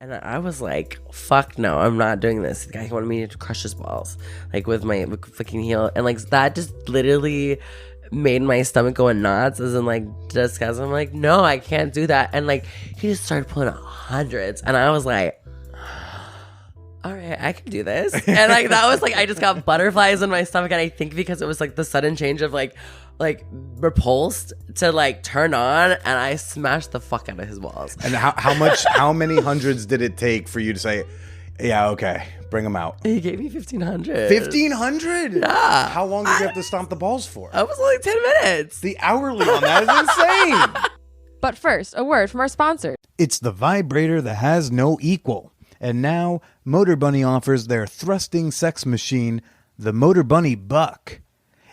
And I was like, fuck no, I'm not doing this. The guy wanted me to crush his balls, like with my fucking heel. And like that just literally made my stomach go nuts, as in like disgust. I'm like, no, I can't do that. And like he just started pulling out hundreds. And I was like, all right, I can do this. And like that was like, I just got butterflies in my stomach. And I think because it was like the sudden change of like repulsed to like turn on, and I smashed the fuck out of his balls. And how many hundreds did it take for you to say, yeah, okay, bring them out? He gave me 1,500. 1,500? Yeah. How long did you have to stomp the balls for? I was like 10 minutes. The hourly on that is insane. But first, a word from our sponsor. It's the vibrator that has no equal. And now, Motor Bunny offers their thrusting sex machine, the Motor Bunny Buck.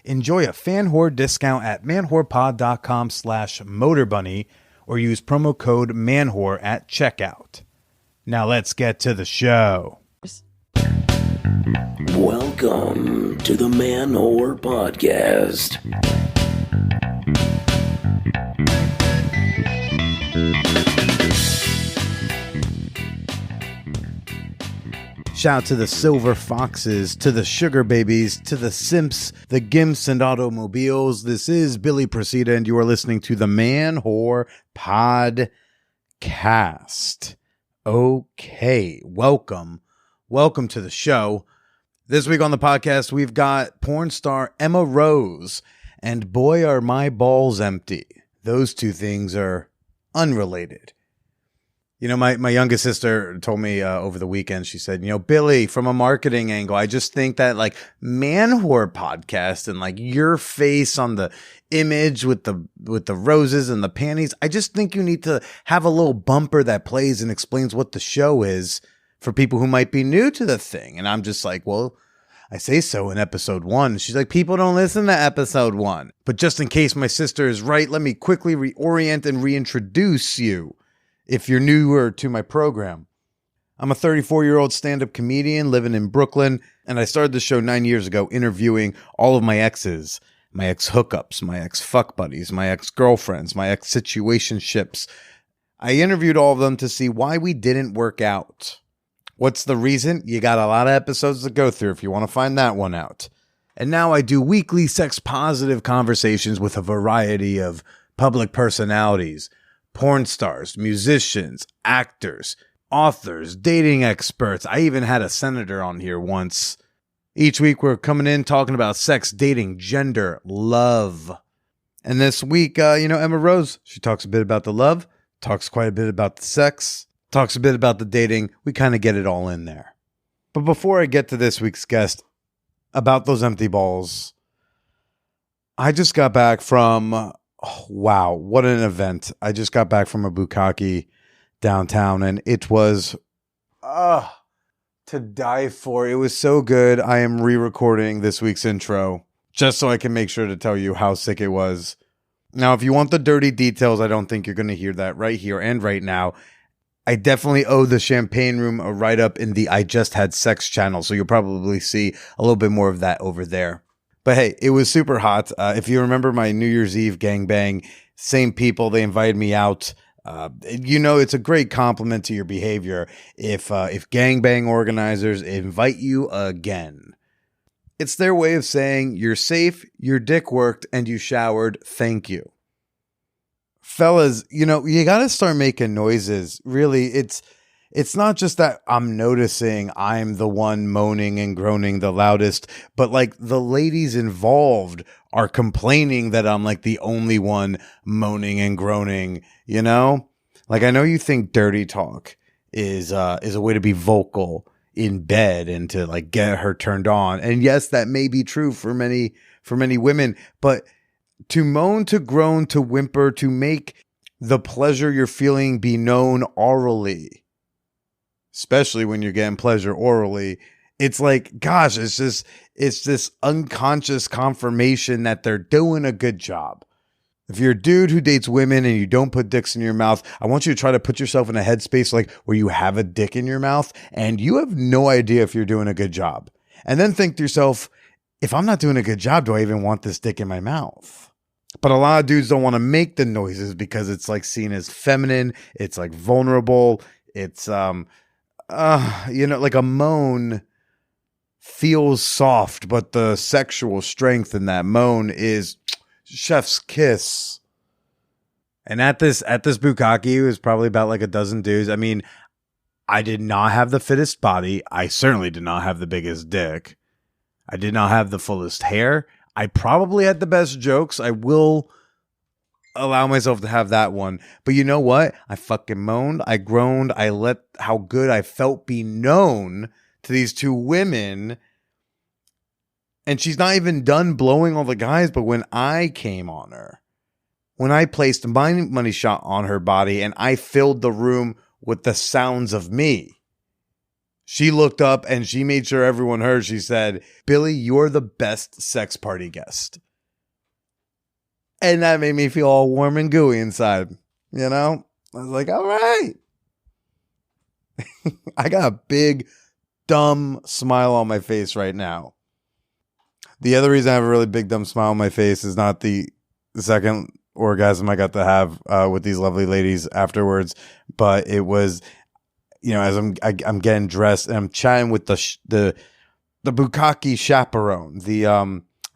Enjoy a fan whore discount at manwhorepod.com/motorbunny or use promo code manwhore at checkout. Now let's get to the show. Welcome to the Man Whore Podcast. Shout out to the Silver Foxes, to the Sugar Babies, to the Simps, the Gimps, and Automobiles. This is Billy Procida, and you are listening to the Man Whore Podcast. Okay, welcome to the show. This week on the podcast, we've got porn star Emma Rose, and boy, are my balls empty. Those two things are unrelated. You know, my youngest sister told me over the weekend, she said, you know, Billy, from a marketing angle, I just think that like Man Whore Podcast and like your face on the image with the roses and the panties, I just think you need to have a little bumper that plays and explains what the show is for people who might be new to the thing. And I'm just like, well, I say so in episode 1. She's like, people don't listen to episode 1. But just in case my sister is right, let me quickly reorient and reintroduce you. If you're newer to my program, I'm a 34-year-old stand-up comedian living in Brooklyn, and I started the show 9 years ago interviewing all of my exes, my ex-hookups, my ex-fuck buddies, my ex-girlfriends, my ex-situationships. I interviewed all of them to see why we didn't work out. What's the reason? You got a lot of episodes to go through if you want to find that one out. And now I do weekly sex-positive conversations with a variety of public personalities, porn stars, musicians, actors, authors, dating experts. I even had a senator on here once. Each week we're coming in talking about sex, dating, gender, love. And this week, Emma Rose, she talks a bit about the love, talks quite a bit about the sex, talks a bit about the dating. We kind of get it all in there. But before I get to this week's guest, about those empty balls, I just got back from... Oh, wow, what an event. I just got back from a bukkake downtown, and it was to die for. It was so good. I am re-recording this week's intro just so I can make sure to tell you how sick it was. Now, if you want the dirty details, I don't think you're going to hear that right here and right now. I definitely owe the Champagne Room a write-up in the I Just Had Sex channel, so you'll probably see a little bit more of that over there. But hey, it was super hot. If you remember my New Year's Eve gangbang, same people, they invited me out. It's a great compliment to your behavior if gangbang organizers invite you again. It's their way of saying you're safe, your dick worked, and you showered. Thank you. Fellas, you got to start making noises. Really, it's not just that I'm noticing I'm the one moaning and groaning the loudest, but like the ladies involved are complaining that I'm like the only one moaning and groaning, Like I know you think dirty talk is a way to be vocal in bed and to like get her turned on. And yes, that may be true for many women, but to moan, to groan, to whimper, to make the pleasure you're feeling be known orally, especially when you're getting pleasure orally, it's like, gosh, it's this unconscious confirmation that they're doing a good job. If you're a dude who dates women and you don't put dicks in your mouth, I want you to try to put yourself in a headspace like where you have a dick in your mouth and you have no idea if you're doing a good job. And then think to yourself, if I'm not doing a good job, do I even want this dick in my mouth? But a lot of dudes don't want to make the noises because it's like seen as feminine. It's like vulnerable. It's like a moan feels soft, but the sexual strength in that moan is chef's kiss. And at this bukkake, it was probably about like a dozen dudes. I mean, I did not have the fittest body. I certainly did not have the biggest dick. I did not have the fullest hair. I probably had the best jokes. I will allow myself to have that one. But you know what? I fucking moaned. I groaned. I let how good I felt be known to these two women. And she's not even done blowing all the guys. But when I came on her, when I placed my money shot on her body and I filled the room with the sounds of me, she looked up and she made sure everyone heard. She said, "Billy, you're the best sex party guest." And that made me feel all warm and gooey inside. You know? I was like, all right. I got a big, dumb smile on my face right now. The other reason I have a really big, dumb smile on my face is not the second orgasm I got to have with these lovely ladies afterwards, but it was, as I'm getting dressed and I'm chatting with the bukkake chaperone,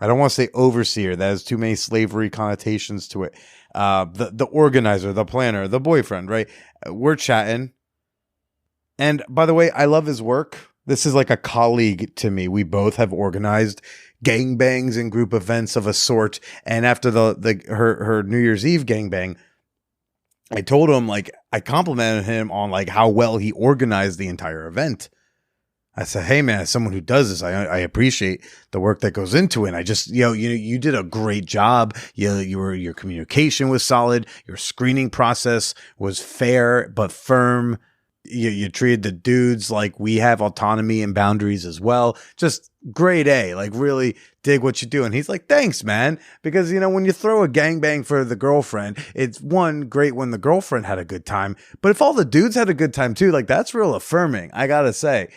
I don't want to say overseer. That has too many slavery connotations to it. The organizer, the planner, the boyfriend, right? We're chatting. And by the way, I love his work. This is like a colleague to me. We both have organized gangbangs and group events of a sort. And after her New Year's Eve gangbang, I told him, I complimented him on how well he organized the entire event. I said, "Hey man, as someone who does this, I appreciate the work that goes into it. And I just, you did a great job. Your communication was solid. Your screening process was fair but firm. You treated the dudes like we have autonomy and boundaries as well. Just grade A, really dig what you do." And he's like, "Thanks, man." Because, when you throw a gangbang for the girlfriend, it's great when the girlfriend had a good time. But if all the dudes had a good time too, that's real affirming, I gotta say.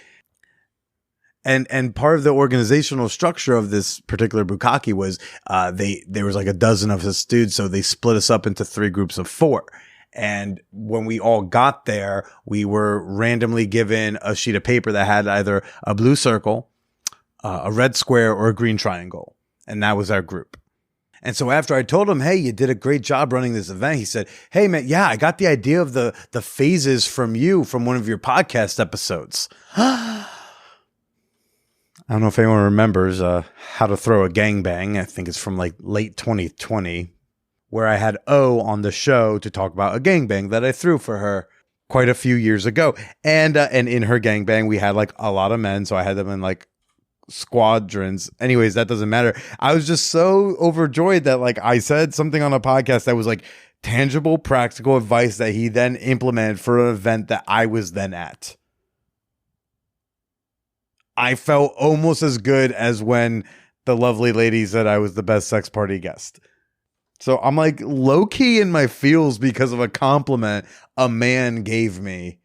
And part of the organizational structure of this particular bukkake was there was a dozen of us dudes, so they split us up into 3 groups of 4. And when we all got there, we were randomly given a sheet of paper that had either a blue circle, a red square, or a green triangle. And that was our group. And so after I told him, "Hey, you did a great job running this event," he said, "Hey man, yeah, I got the idea of the phases from one of your podcast episodes." I don't know if anyone remembers How to Throw a Gangbang. I think it's from late 2020, where I had O on the show to talk about a gangbang that I threw for her quite a few years ago. And in her gangbang, we had a lot of men, so I had them in squadrons. Anyways, that doesn't matter. I was just so overjoyed that I said something on a podcast that was tangible, practical advice that he then implemented for an event that I was then at. I felt almost as good as when the lovely lady said I was the best sex party guest. So I'm low-key in my feels because of a compliment a man gave me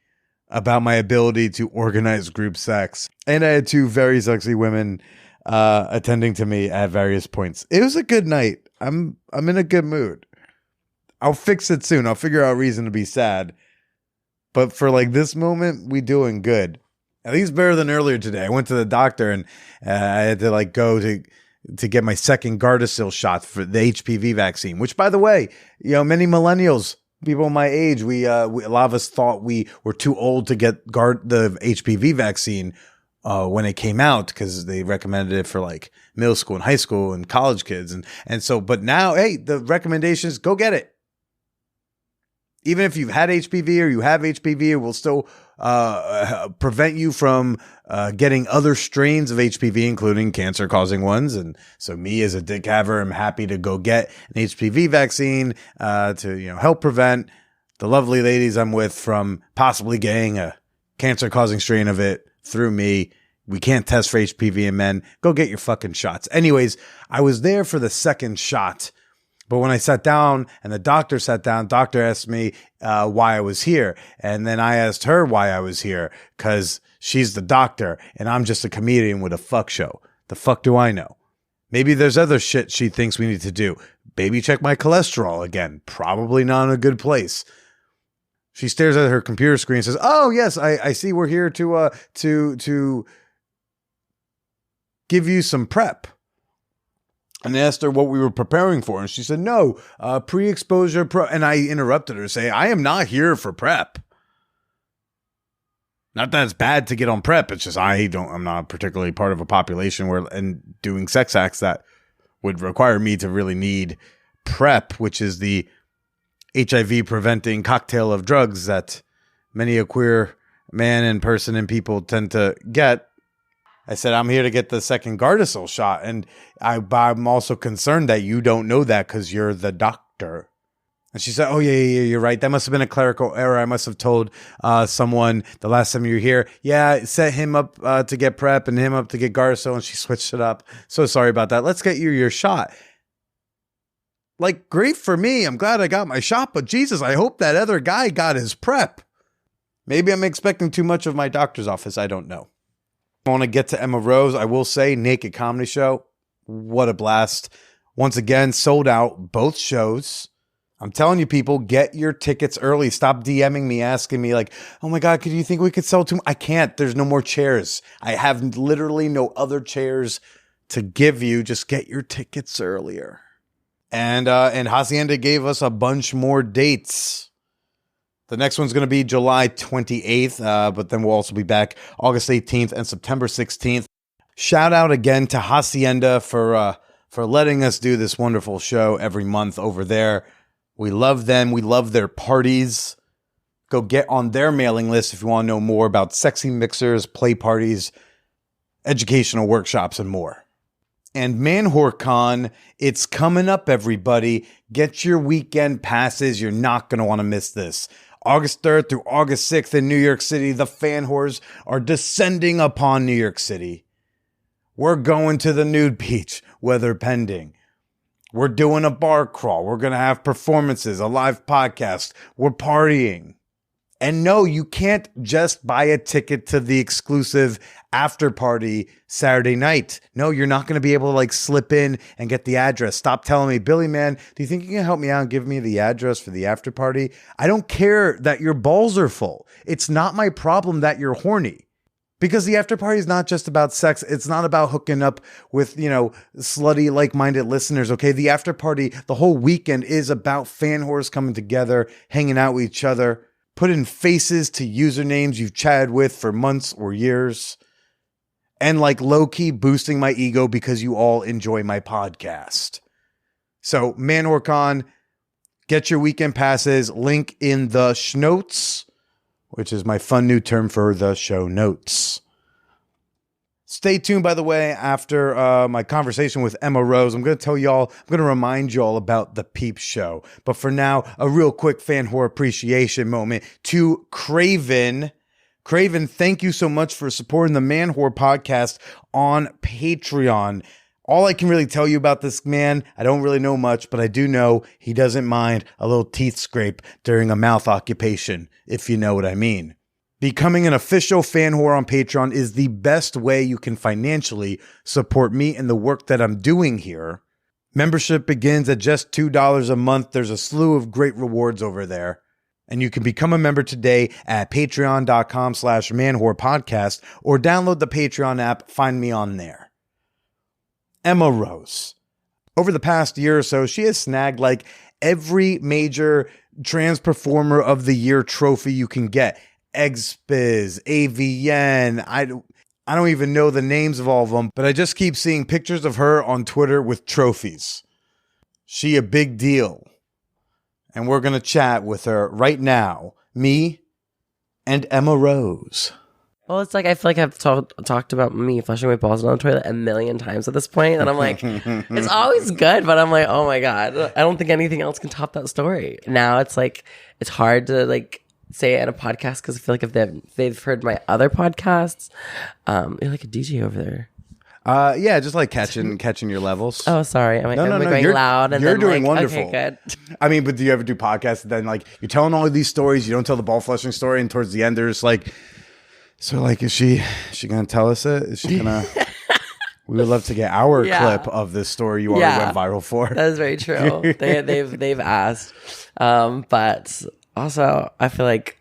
about my ability to organize group sex. And I had 2 very sexy women attending to me at various points. It was a good night. I'm in a good mood. I'll fix it soon. I'll figure out a reason to be sad. But for this moment, we doing good. At least better than earlier today. I went to the doctor and I had to go to get my second Gardasil shot for the HPV vaccine, which, by the way, many millennials, people my age, a lot of us thought we were too old to get the HPV vaccine when it came out, because they recommended it for middle school and high school and college kids. And so, but now, hey, the recommendation is go get it. Even if you've had HPV or you have HPV, it will still prevent you from getting other strains of HPV, including cancer-causing ones. And so me as a dick haver, I'm happy to go get an HPV vaccine to help prevent the lovely ladies I'm with from possibly getting a cancer-causing strain of it through me. We can't test for HPV in men. Go get your fucking shots. Anyways, I was there for the second shot. But when I sat down and the doctor sat down, doctor asked me why I was here. And then I asked her why I was here, because she's the doctor and I'm just a comedian with a fuck show. The fuck do I know? Maybe there's other shit she thinks we need to do. Baby check my cholesterol again. Probably not in a good place. She stares at her computer screen and says, "Oh yes, I see. We're here to give you some prep." And I asked her what we were preparing for, and she said, "No, pre-exposure pro." And I interrupted her, saying, "I am not here for prep. Not that it's bad to get on prep. It's just I'm not particularly part of a population and doing sex acts that would require me to really need prep, which is the HIV preventing cocktail of drugs that many a queer man and person and people tend to get." I said, "I'm here to get the second Gardasil shot. And I'm also concerned that you don't know that because you're the doctor." And she said, "Oh, yeah, you're right. That must have been a clerical error. I must have told someone the last time you were here. Yeah, set him up to get prep and him up to get Gardasil, and she switched it up. So sorry about that. Let's get you your shot." Like, great for me. I'm glad I got my shot, but Jesus, I hope that other guy got his prep. Maybe I'm expecting too much of my doctor's office. I don't know. I want to get to Emma Rose. I will say, Naked Comedy Show, what a blast. Once again, sold out both shows. I'm telling you, people, get your tickets early. Stop DMing me, asking me like, "Oh my God, could you think we could sell two?" I can't. There's no more chairs. I have literally no other chairs to give you. Just get your tickets earlier. And Hacienda gave us a bunch more dates. The next one's going to be July 28th, but then we'll also be back August 18th and September 16th. Shout out again to Hacienda for letting us do this wonderful show every month over there. We love them. We love their parties. Go get on their mailing list if you want to know more about sexy mixers, play parties, educational workshops, and more. And ManwhoreCon, it's coming up, everybody. Get your weekend passes. You're not going to want to miss this. August 3rd through August 6th in New York City, the fan whores are descending upon New York City. We're going to the nude beach, weather pending. We're doing a bar crawl. We're going to have performances, a live podcast. We're partying. And no, you can't just buy a ticket to the exclusive after party Saturday night. No, you're not going to be able to like slip in and get the address. Stop telling me, "Billy, man, do you think you can help me out and give me the address for the after party?" I don't care that your balls are full. It's not my problem that you're horny. Because the after party is not just about sex. It's not about hooking up with, slutty, like-minded listeners, okay? The after party, the whole weekend is about fan whores coming together, hanging out with each other, putting faces to usernames you've chatted with for months or years, and like low-key boosting my ego because you all enjoy my podcast. So, ManwhoreCon, get your weekend passes. Link in the schnotes, which is my fun new term for the show notes. Stay tuned, by the way, after my conversation with Emma Rose. I'm going to remind y'all about the Peep Show. But for now, a real quick fan whore appreciation moment to Craven. Craven, thank you so much for supporting the Man Whore podcast on Patreon. All I can really tell you about this man, I don't really know much, but I do know he doesn't mind a little teeth scrape during a mouth occupation, if you know what I mean. Becoming an official fan whore on Patreon is the best way you can financially support me and the work that I'm doing here. Membership begins at just $2 a month. There's a slew of great rewards over there. And you can become a member today at patreon.com/manwhorepodcast or download the Patreon app. Find me on there. Emma Rose. Over the past year or so, she has snagged like every major trans performer of the year trophy you can get. XBiz, AVN, I don't even know the names of all of them, but I just keep seeing pictures of her on Twitter with trophies. She a big deal. And we're going to chat with her right now. Me and Emma Rose. Well, it's like I feel like I've talked about me flushing my balls down the toilet a million times at this point, and I'm like, it's always good, but I'm like, oh my God, I don't think anything else can top that story. Now it's like, it's hard to like say it in a podcast because I feel like if they've heard my other podcasts, you're like a DJ over there. Yeah, just like catching your levels. Oh, sorry. Am I going you're, loud? And you're then doing like, wonderful. Okay, good. I mean, but do you ever do podcasts and then like you're telling all of these stories, you don't tell the ball flushing story, and towards the end there's like, so like, is she gonna tell us it? Is she gonna? We would love to get our clip of this story you already went viral for. That is very true. They've asked, but also, I feel like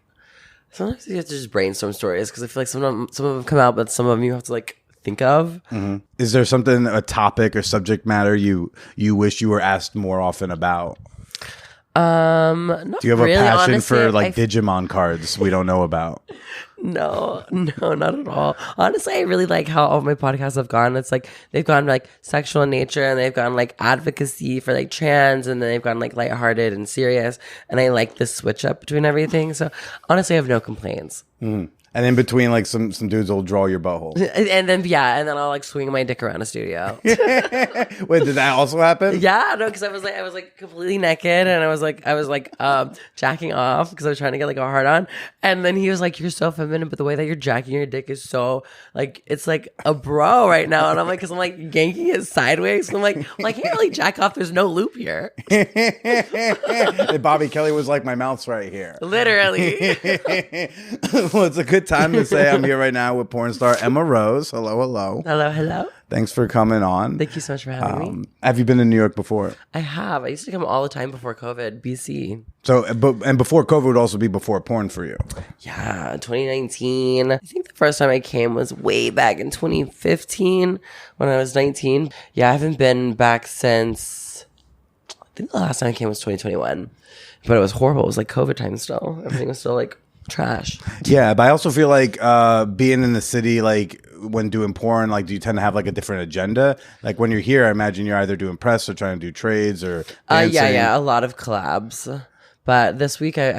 sometimes you have to just brainstorm stories because I feel like some of them come out, but some of them you have to like think of. Is there something, a topic or subject matter you wish you were asked more often about? Not Do you have really, a passion honestly, for like Digimon cards we don't know about? No, not at all. Honestly, I really like how all my podcasts have gone. It's like they've gone like sexual in nature, and they've gone like advocacy for like trans, and then they've gone like lighthearted and serious. And I like the switch up between everything. So honestly, I have no complaints. And in between, like some dudes will draw your butthole. And then I'll like swing my dick around a studio. Wait, did that also happen? Yeah, no, because I was like completely naked, and I was like jacking off because I was trying to get like a hard on, and then he was like, "You're so feminine, but the way that you're jacking your dick is so like it's like a bro right now," and I'm like, because I'm like yanking it sideways, and I'm like, well, I can't really jack off. There's no loop here. And Bobby Kelly was like, "My mouth's right here." Literally. Well, it's a good time to say I'm here right now with porn star Emma Rose. Hello. Hello. Thanks for coming on. Thank you so much for having me. Have you been in New York before? I have. I used to come all the time before COVID, BC. So, and before COVID would also be before porn for you. Yeah, 2019. I think the first time I came was way back in 2015 when I was 19. Yeah, I haven't been back since, I think the last time I came was 2021. But it was horrible. It was like COVID time still. Everything was still like trash. Yeah, but I also feel like being in the city, like when doing porn, like do you tend to have like a different agenda? Like when you're here, I imagine you're either doing press or trying to do trades or dancing. Yeah, a lot of collabs. But this week I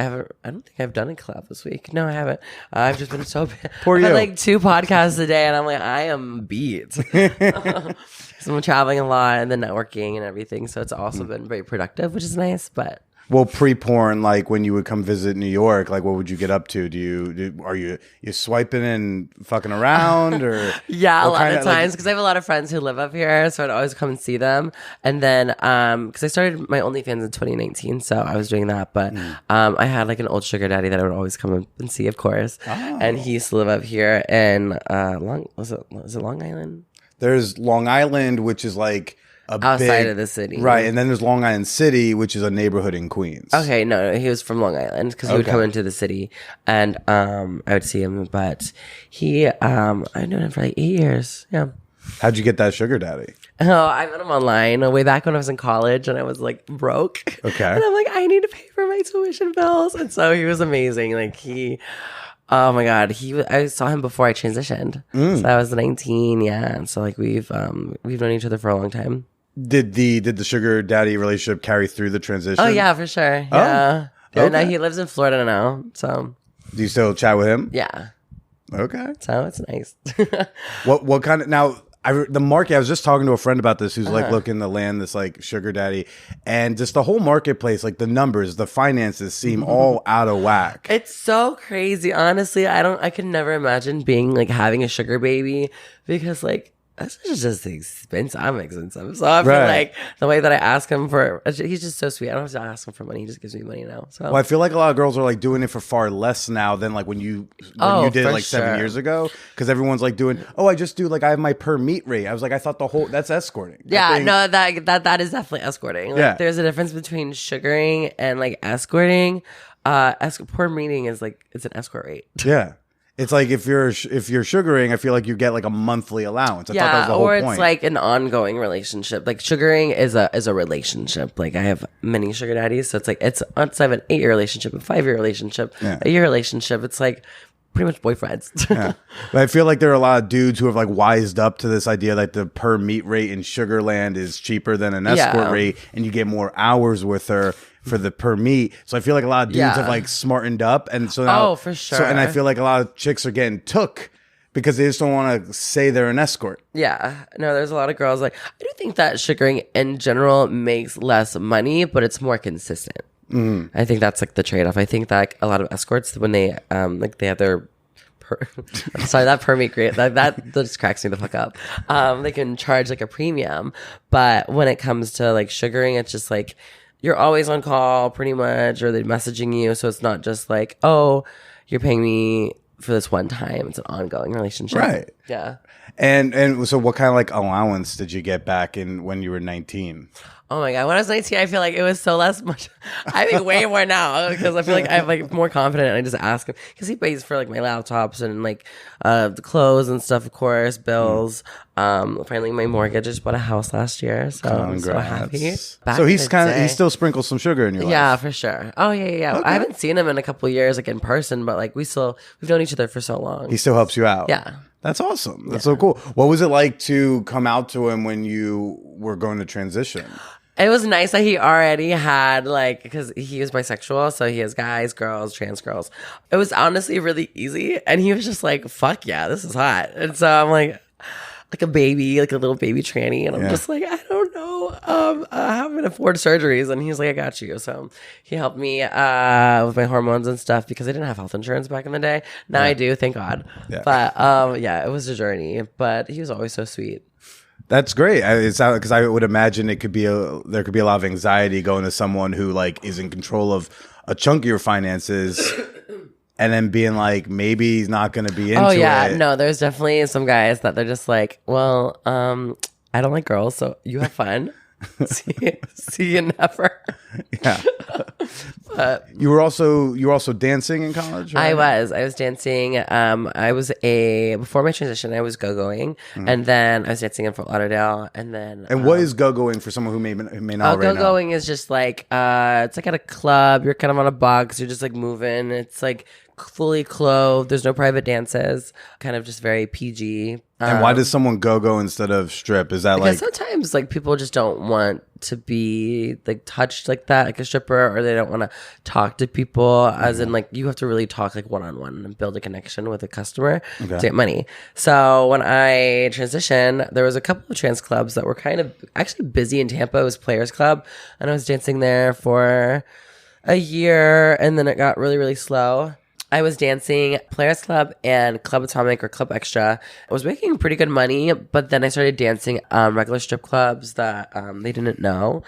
don't think I've done a collab this week. No, I haven't. I've just been so bad. Poor I've you. had like 2 podcasts a day, and I'm like, I am beat. So I'm traveling a lot and then networking and everything. So it's also been very productive, which is nice. But well, pre-porn, like when you would come visit New York, like what would you get up to? Are you swiping and fucking around, or yeah, a lot of like- times because I have a lot of friends who live up here, so I'd always come and see them. And then because I started my OnlyFans in 2019, so I was doing that. But I had like an old sugar daddy that I would always come and see, of course. And he used to live up here in was it Long Island? There's Long Island, which is like outside of the city, right? And then there's Long Island City, which is a neighborhood in Queens. Okay, no, he was from Long Island because he would come into the city, and I would see him. But I've known him for like 8 years. Yeah. How'd you get that sugar daddy? Oh, I met him online way back when I was in college, and I was like broke. Okay. And I'm like, I need to pay for my tuition bills, and so he was amazing. Like oh my god, I saw him before I transitioned. So I was 19, yeah. And so like we've known each other for a long time. Did the sugar daddy relationship carry through the transition? Oh yeah, for sure. Yeah. okay. Now he lives in Florida now. So Do you still chat with him? yeah. Okay. So it's nice. What kind of now? The market. I was just talking to a friend about this, who's like looking to land this like sugar daddy, and just the whole marketplace, like the numbers, the finances seem all out of whack. It's so crazy. Honestly, I could never imagine being like having a sugar baby because like that's just expensive. I'm expensive. So I feel like the way that I ask him he's just so sweet. I don't have to ask him for money. He just gives me money now. So Well, I feel like a lot of girls are like doing it for far less now than like when you did it for like 7 sure. years ago. Because everyone's like doing, I just do like I have my per meet rate. I was like, I thought that's escorting. yeah, no, that is definitely escorting. Like, Yeah. there's a difference between sugaring and like escorting. Per meeting is like it's an escort rate. Yeah. It's like if you're sugaring, I feel like you get like a monthly allowance. I thought that was the whole or point. it's like an ongoing relationship. Like sugaring is a relationship. Like I have many sugar daddies, so it's like I have an 8-year relationship, a 5-year relationship, a year relationship. It's like pretty much boyfriends. Yeah. But I feel like there are a lot of dudes who have like wised up to this idea that the per meet rate in Sugarland is cheaper than an escort rate, and you get more hours with her for the per meet. So I feel like a lot of dudes have like smartened up, and so now, for sure. So, and I feel like a lot of chicks are getting took because they just don't want to say they're an escort. Yeah, no, there's a lot of girls like I do think that sugaring in general makes less money, but it's more consistent. I think that's like the trade-off. I think that like, a lot of escorts when they like they have their I'm sorry, that per meet rate that just cracks me the fuck up. They can charge like a premium, but when it comes to like sugaring, it's just like you're always on call pretty much, or they're messaging you, so it's not just like, oh, you're paying me for this one time. It's an ongoing relationship. Right. Yeah. And so what kind of like allowance did you get back in when you were 19? Oh my God. When I was 19, I feel like it was so less much. I think way more now because I feel like I'm like more confident and I just ask him because he pays for like my laptops and like the clothes and stuff, of course, bills. Finally, my mortgage. I just bought a house last year. So I'm so happy. So he still sprinkles some sugar in your life. Yeah, for sure. Oh yeah. Okay. I haven't seen him in a couple of years like in person, but like we've known each other for so long. He still helps you out. Yeah. That's awesome. That's so cool. What was it like to come out to him when you were going to transition? It was nice that he already had like, because he was bisexual, so he has guys, girls, trans girls. It was honestly really easy, and he was just like, "Fuck yeah, this is hot." And so I'm like a baby, like a little baby tranny, and I'm just like, I don't know, I haven't afford surgeries, and he's like, I got you. So he helped me with my hormones and stuff because I didn't have health insurance back in the day. Now I do, thank God. Yeah. But yeah, it was a journey, but he was always so sweet. That's great. It's because I would imagine there could be a lot of anxiety going to someone who like is in control of a chunk of your finances, and then being like, maybe he's not going to be into it. Oh yeah, no, there's definitely some guys that they're just like, well, I don't like girls, so you have fun. see you never. Yeah. But you were also dancing in college, right? I was dancing. Before my transition I was go-going, and then I was dancing in Fort Lauderdale, and then what is go-going for someone who may not already know? Go-going is just like it's like at a club, you're kind of on a box, you're just like moving, it's like fully clothed, there's no private dances, kind of just very PG. And why does someone go instead of strip? Is that because sometimes like people just don't want to be like touched like that, like a stripper, or they don't want to talk to people, as in like you have to really talk like one-on-one and build a connection with a customer to get money. So when I transitioned, there was a couple of trans clubs that were kind of actually busy in Tampa. It was Players Club, and I was dancing there for a year, and then it got really, really slow. I was dancing Players Club and Club Atomic or Club Extra. I was making pretty good money, but then I started dancing regular strip clubs that they didn't know.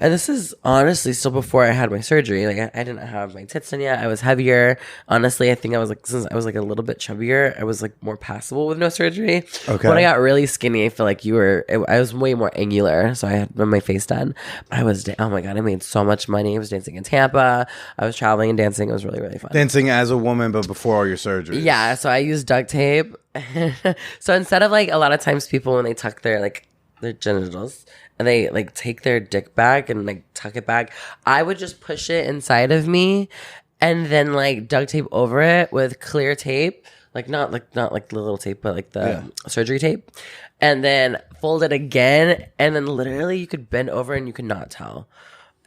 And this is honestly still before I had my surgery. Like I didn't have my tits done yet. I was heavier. Honestly, I think I was like, since I was like a little bit chubbier, I was like more passable with no surgery. Okay. When I got really skinny, I feel like I was way more angular. So I had my face done. Oh my God, I made so much money. I was dancing in Tampa. I was traveling and dancing. It was really, really fun. Dancing as a woman, but before all your surgeries. Yeah. So I used duct tape. So instead of like a lot of times people when they tuck their genitals and they like take their dick back and like tuck it back, I would just push it inside of me and then like duct tape over it with clear tape, like not like the little tape, but like the surgery tape, and then fold it again, and then literally you could bend over and you could not tell.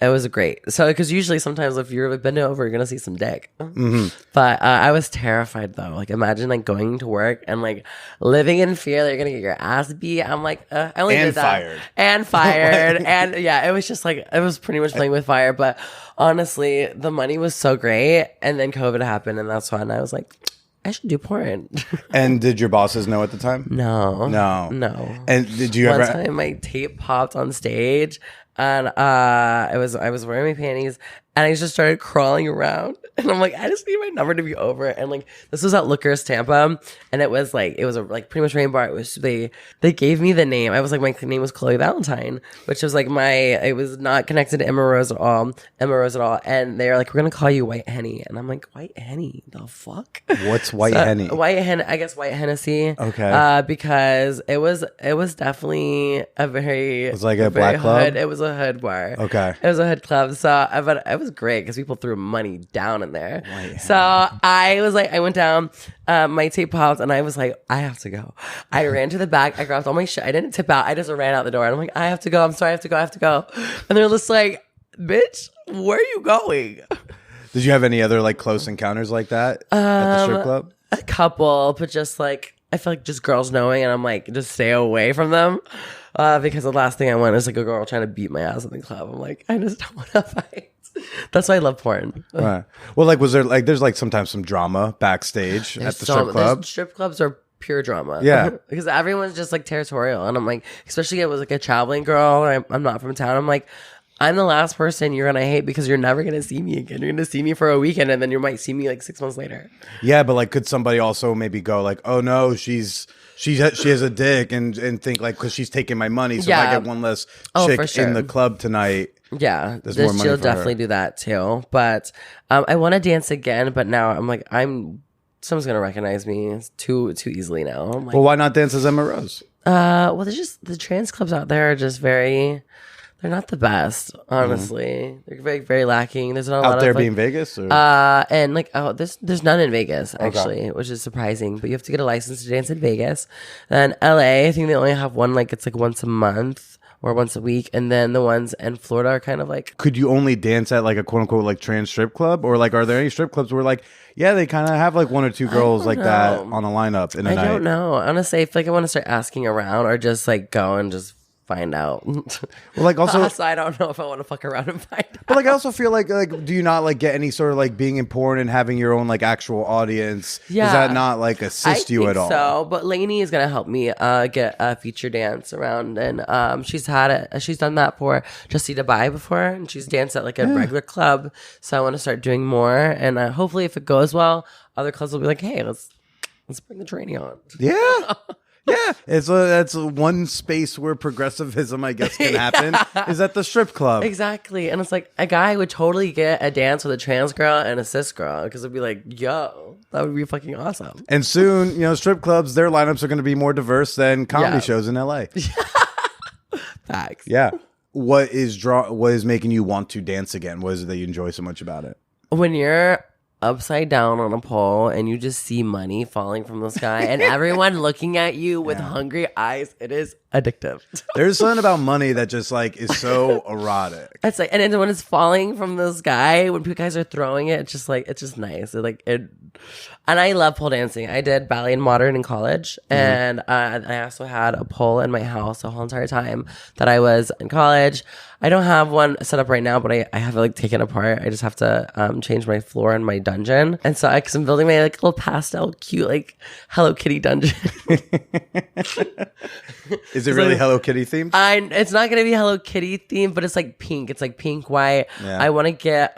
It was great. So, because usually sometimes if you're bending over, you're going to see some dick. Mm-hmm. But I was terrified though. Like imagine like going to work and like living in fear that you're going to get your ass beat. I'm like, I only did that. And fired. And yeah, it was just like, it was pretty much playing with fire. But honestly, the money was so great. And then COVID happened, and that's when I was like, I should do porn. And did your bosses know at the time? No. And did you One time my tape popped on stage, and I was wearing my panties, and I just started crawling around, and I'm like, I just need my number to be over. And like, this was at Lookers Tampa, and it was pretty much rain bar. It was they gave me the name. I was like, my name was Chloe Valentine, which was like it was not connected to Emma Rose at all. And they were like, we're gonna call you White Henny, and I'm like, White Henny, the fuck? What's White Henny? White Henny, I guess White Hennessy. Okay. Because it was definitely it was like a black club. It was a hood bar. Okay. It was a hood club. So, but it was great because people threw money down in there. So I was like, I went down, my tape popped, and I was like, I have to go. I ran to the back. I grabbed all my shit. I didn't tip out. I just ran out the door. And I'm like, I have to go. I'm sorry. I have to go. And they're just like, bitch, where are you going? Did you have any other like close encounters like that at the strip club? A couple, but just like, I feel like just girls knowing, and I'm like, just stay away from them. Because the last thing I want is like a girl trying to beat my ass in the club. I'm like, I just don't want to fight. That's why I love porn. Right. Well, like, was there like, there's like sometimes some drama backstage at the strip club? Strip clubs are pure drama. Yeah. Because everyone's just like territorial. And I'm like, especially it was like a traveling girl, and I'm not from town. I'm like, I'm the last person you're gonna hate because you're never gonna see me again. You're gonna see me for a weekend, and then you might see me like 6 months later. Yeah, but like, could somebody also maybe go like, oh no, she has a dick, and think like, because she's taking my money, so if I get one less chick for sure. in the club tonight. Yeah, there's more money she'll for definitely her. do that too. But I want to dance again, but now I'm like, someone's gonna recognize me too easily now. I'm like, Well, why not dance as Emma Rose? well, there's just the trans clubs out there are just they're not the best, honestly. They're very, very lacking. There's not a lot Out there of like, being Vegas? Or? and like there's none in Vegas actually, which is surprising. But you have to get a license to dance in Vegas. Then LA, I think they only have one, like it's like once a month or once a week, and then the ones in Florida are kind of like. Could you only dance at like a quote unquote like trans strip club, or like are there any strip clubs where like they kind of have like one or two girls like that on a lineup in a night? I don't know. Honestly, I feel like I want to start asking around or just like go and just find out. Well, like also, I don't know if I want to fuck around and find out. but like I also feel like do you not like get any sort of like being in porn and having your own like actual audience? Yeah. Does that not like assist you at all? So, but Lainey is gonna help me get a feature dance around, and she's done that for Justy Dubai before, and she's danced at like a regular club. So I want to start doing more, and hopefully, if it goes well, other clubs will be like, hey, let's bring the tranny on. Yeah. Yeah, that's one space where progressivism, I guess, can happen is at the strip club. Exactly, and it's like a guy would totally get a dance with a trans girl and a cis girl because it'd be like, yo, that would be fucking awesome. And soon, strip clubs, their lineups are going to be more diverse than comedy shows in LA. Facts. Yeah. What is making you want to dance again? What is it that you enjoy so much about it? When you're upside down on a pole and you just see money falling from the sky and everyone looking at you with hungry eyes, it is addictive. There's something about money that just like is so erotic. It's like, and then when it's falling from the sky, when guys are throwing it, it's just nice. And I love pole dancing. I did ballet and modern in college, and I also had a pole in my house the whole entire time that I was in college. I don't have one set up right now, but I have it like taken apart. I just have to change my floor in my dungeon, and so because I'm building my like little pastel, cute like Hello Kitty dungeon. Is it really Hello Kitty themed? It's not gonna be Hello Kitty themed, but it's like pink. It's like pink white. Yeah. I want to get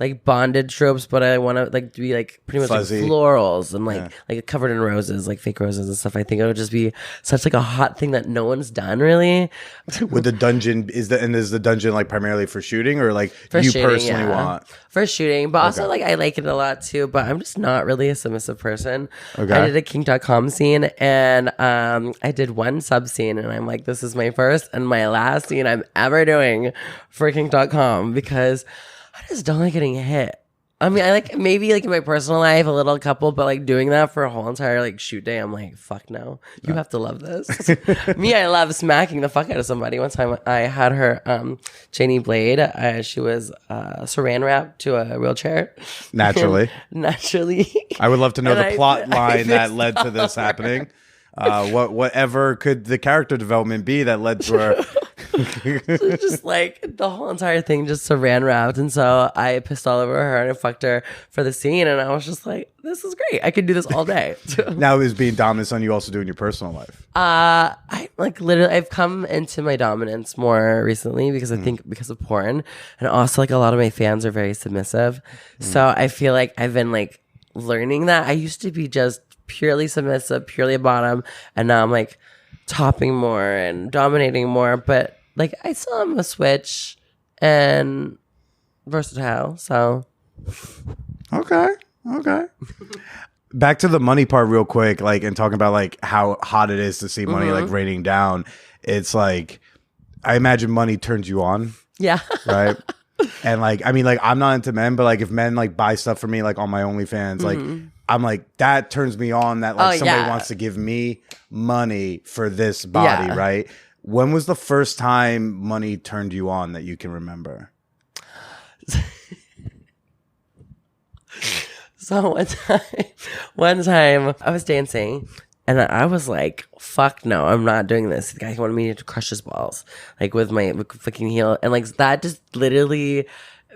like bondage ropes, but I want to like be like pretty much Fuzzy. like florals and like covered in roses, like fake roses and stuff. I think it would just be such like a hot thing that no one's done really. With the dungeon, is the dungeon like primarily for shooting, or like For you shooting, personally yeah. want? For shooting, but also like I like it a lot too, but I'm just not really a submissive person. Okay. I did a kink.com scene, and I did one sub scene, and I'm like, this is my first and my last scene I'm ever doing for kink.com because I just don't like getting hit. I mean, I like maybe like in my personal life a little couple, but like doing that for a whole entire like shoot day, I'm like, fuck no. You have to love this. Me, I love smacking the fuck out of somebody. One time I had her, Janie Blade. She was saran wrapped to a wheelchair. Naturally. Naturally. I would love to know And the I- plot I line that fixed led to this happening. Whatever could the character development be that led to her? Just like the whole entire thing just saran wrapped, and so I pissed all over her and I fucked her for the scene, and I was just like, this is great, I could do this all day. Now, is being dominant something you also do in your personal life? I like literally I've come into my dominance more recently because I think because of porn, and also like a lot of my fans are very submissive, so I feel like I've been like learning that. I used to be just purely submissive, purely a bottom, and now I'm like topping more and dominating more, but like I still am a switch and versatile. So Okay. Back to the money part real quick, like, and talking about like how hot it is to see money like raining down. It's like, I imagine money turns you on, yeah. right? And like, I mean, like, I'm not into men, but like if men like buy stuff for me, like on my OnlyFans, like I'm like, that turns me on, that like somebody wants to give me money for this body, right? When was the first time money turned you on that you can remember? So one time I was dancing and I was like, fuck no, I'm not doing this. The guy wanted me to crush his balls, like with my fucking heel. And like that just literally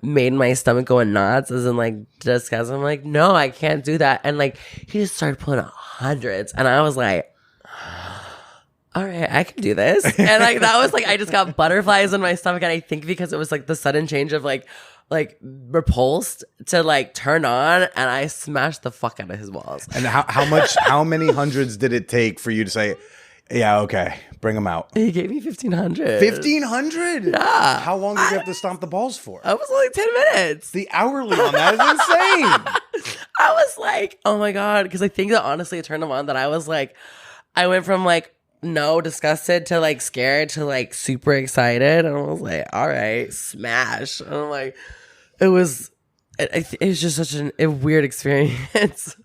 made my stomach go in knots, as in like disgust. I'm like, no, I can't do that. And like he just started pulling out hundreds. And I was like, all right, I can do this. And like that was like I just got butterflies in my stomach, and I think because it was like the sudden change of like repulsed to like turn on, and I smashed the fuck out of his balls. And how many hundreds did it take for you to say, yeah, okay, bring them out? He gave me 1,500. 1,500? Yeah. How long did you have to stomp the balls for? I was only 10 minutes. The hourly on that is insane. I was like, oh my God. Because I think that honestly it turned him on that I was like, I went from like, no, disgusted to like scared to like super excited. And I was like, all right, smash. And I'm like, it was just such a weird experience.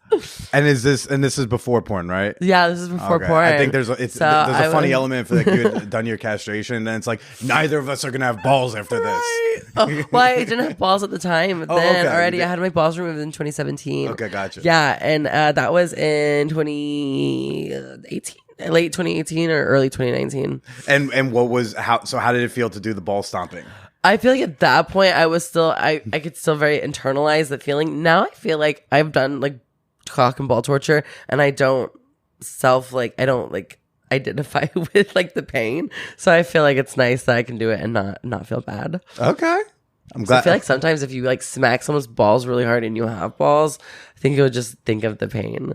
And this is before porn, right? Yeah, this is before porn. I think there's a funny element for like you had done your castration, and then it's like neither of us are gonna have balls after this. Oh, well, I didn't have balls at the time. But then already I had my balls removed in 2017. Okay, gotcha. Yeah, and that was in 2018. Late 2018 or early 2019. And how did it feel to do the ball stomping? I feel like at that point I was still I could still very internalize the feeling. Now I feel like I've done like cock and ball torture, and I don't identify with like the pain. So I feel like it's nice that I can do it and not feel bad. Okay. I'm glad. I feel like sometimes if you like smack someone's balls really hard and you have balls, I think you'll just think of the pain.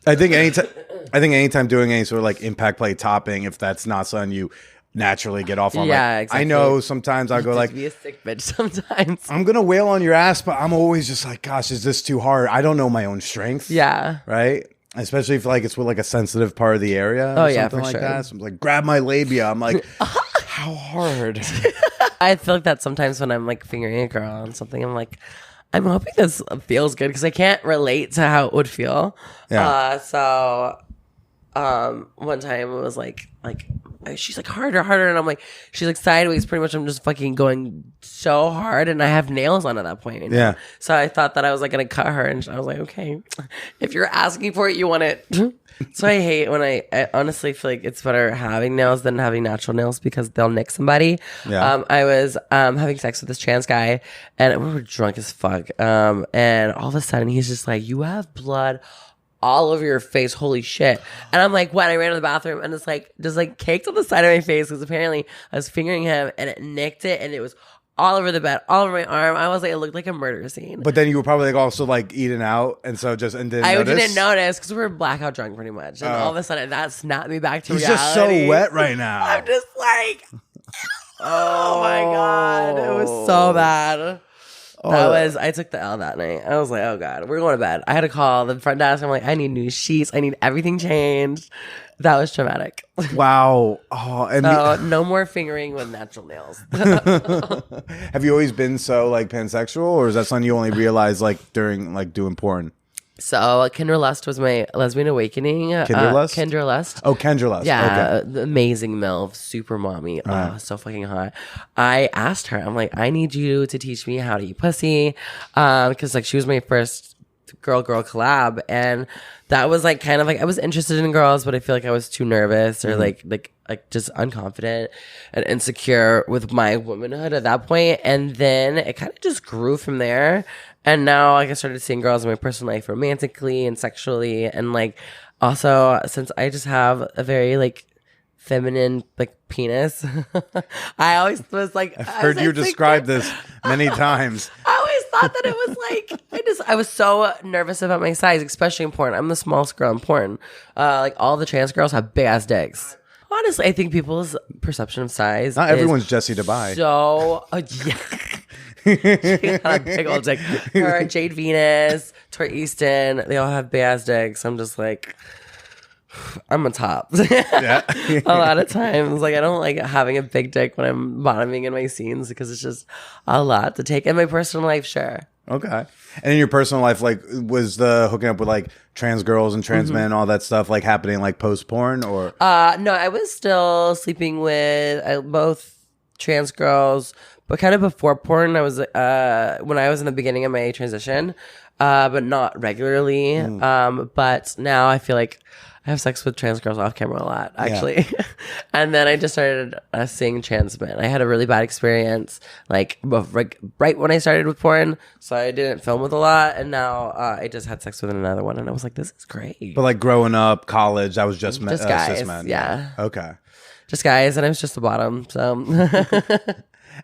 I think anytime doing any sort of like impact play topping, if that's not something you naturally get off on. Yeah, like, exactly. I know sometimes I'll go Just like, be a sick bitch sometimes. I'm going to wail on your ass, but I'm always just like, gosh, is this too hard? I don't know my own strength. Yeah. Right? Especially if like it's with like a sensitive part of the area. Oh, or yeah, something for like sure. that. So I'm like, grab my labia. I'm like, how hard? I feel like that sometimes when I'm like fingering a girl on something, I'm like, I'm hoping this feels good because I can't relate to how it would feel. Yeah. So one time it was like she's like harder, and I'm like, she's like sideways. Pretty much, I'm just fucking going so hard, and I have nails on at that point. Yeah. So I thought that I was like gonna cut her, and I was like, okay, if you're asking for it, you want it. So I hate when I honestly feel like it's better having nails than having natural nails because they'll nick somebody. Yeah. I was having sex with this trans guy, and we were drunk as fuck. And all of a sudden he's just like, you have blood all over your face, holy shit. And I'm like, what? I ran to the bathroom, and it's like just like caked on the side of my face because apparently I was fingering him and it nicked it, and it was all over the bed, all over my arm. I was like, it looked like a murder scene. But then you were probably like also like eating out, and so just and didn't I notice? didn't notice because we were blackout drunk pretty much, and all of a sudden that snapped me back to He's reality. just so wet right now. I'm just like, oh my God, it was so bad. I took the L that night. I was like, oh God, we're going to bed. I had to call the front desk. I'm like, I need new sheets. I need everything changed. That was traumatic. Wow. Oh, and So no more fingering with natural nails. have you always been so like pansexual, or is that something you only realized like during like doing porn? So Kendra Lust was my lesbian awakening. Kendra Lust? Kendra Lust. Oh, Kendra Lust. Yeah, Okay. the amazing MILF, super mommy. Oh, so fucking hot. I asked her, I'm like, I need you to teach me how to eat pussy. Because like she was my first girl collab, and that was like kind of like I was interested in girls, but I feel like I was too nervous or like just unconfident and insecure with my womanhood at that point. And then it kind of just grew from there. And now like I started seeing girls in my personal life romantically and sexually, and like also since I just have a very like feminine like penis, I always was like, I've heard you describe this many times. I always thought that it was like I was so nervous about my size, especially in porn. I'm the smallest girl in porn. Like all the trans girls have big ass dicks. Honestly, I think people's perception of size. Not everyone's Jessie Dubai. So yeah. She got a big old dick. Her, Jade Venus, Tori Easton, they all have big ass dicks. I'm just like, I'm a top. Yeah. A lot of times, like I don't like having a big dick when I'm bottoming in my scenes because it's just a lot to take. In my personal life, sure. Okay. And in your personal life, like, was the hooking up with like trans girls and trans men, all that stuff, like happening like post porn, or? No, I was still sleeping with both trans girls but kind of before porn, I was when I was in the beginning of my transition, but not regularly. But now I feel like I have sex with trans girls off camera a lot, actually. Yeah. And then I just started seeing trans men. I had a really bad experience, like right when I started with porn, so I didn't film with a lot. And now I just had sex with another one, and I was like, "This is great." But like growing up, college, I was just guys, cis men. Yeah. Okay. Just guys, and I was just the bottom. So.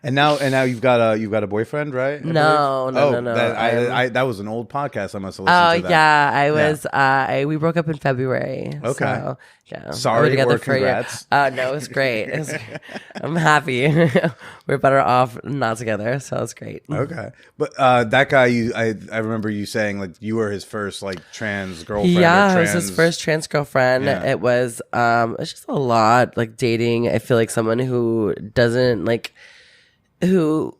And now you've got a boyfriend, right? No. That was an old podcast. I must have listened to that. Yeah, I was. We broke up in February. Okay. So, yeah. Sorry, or congrats. No, it was great. I'm happy. We're better off not together, so it's great. Okay, but that guy, I remember you saying like you were his first like trans girlfriend. Yeah, it was his first trans girlfriend. Yeah. It was. It's just a lot like dating. I feel like someone who doesn't like. Who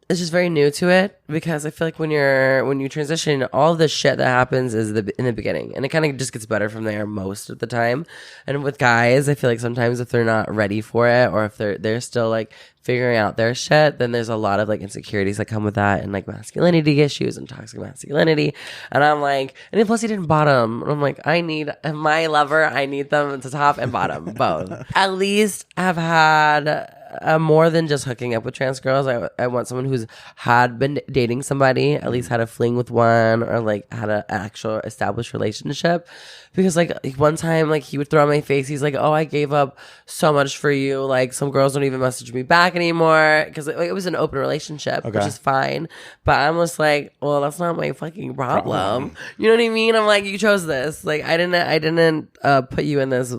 is just very new to it, because I feel like when you transition, all the shit that happens is in the beginning, and it kind of just gets better from there most of the time. And with guys, I feel like sometimes if they're not ready for it, or if they're still like figuring out their shit, then there's a lot of like insecurities that come with that, and like masculinity issues and toxic masculinity. And I'm like, and then plus he didn't bottom. And I'm like, I need my lover. I need them to top and bottom both. At least I've had. More than just hooking up with trans girls, I want someone who's had been dating somebody, at least had a fling with one, or like had an actual established relationship. Because like one time, like he would throw on my face, he's like, "Oh, I gave up so much for you. Like some girls don't even message me back anymore," because it was an open relationship, which is fine. But I'm just like, well, that's not my fucking problem. You know what I mean? I'm like, you chose this. Like I didn't put you in this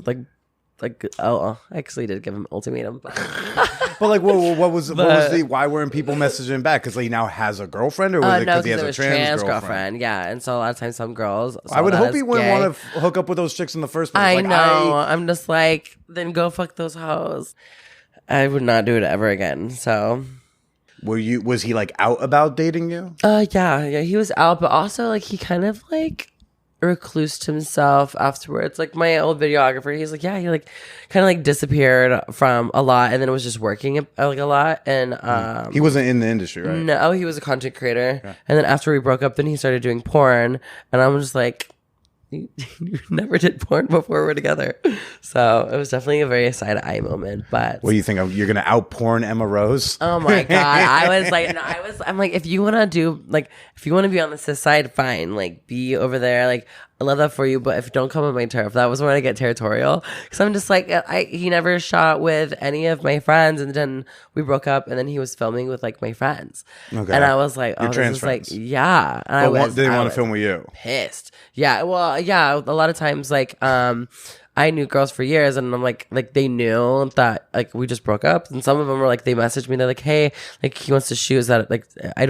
I actually did give him an ultimatum, but like what was the why weren't people messaging back? Because he now has a girlfriend, or was it because he has a trans girlfriend? Yeah, and so a lot of times some girls. I would hope he wouldn't want to hook up with those chicks in the first place. I know. I'm just like, then go fuck those hoes. I would not do it ever again. So. Was he like out about dating you? Yeah, he was out, but also like he kind of like reclused himself afterwards. Like my old videographer, he's like, yeah, he like kind of like disappeared from a lot, and then it was just working like a lot. And he wasn't in the industry, right? No, he was a content creator. Yeah. And then after we broke up, then he started doing porn, and I'm just like, you never did porn before we're together. So it was definitely a very side eye moment. But what do you think? You're gonna out porn Emma Rose? Oh my god! I was like, I'm like, if you want to be on the cis side, fine. Like, be over there. Like, I love that for you. But if you don't come on my turf, that was when I get territorial. Because I'm just like, he never shot with any of my friends, and then we broke up, and then he was filming with like my friends. Okay. And I was like, oh, trans this friends. Is like, yeah. And they didn't want to film with you. Pissed. Yeah. Well, yeah. A lot of times, like, I knew girls for years, and I'm like they knew that like we just broke up, and some of them were like, they messaged me, they're like, hey, like he wants to shoot. Is that like if you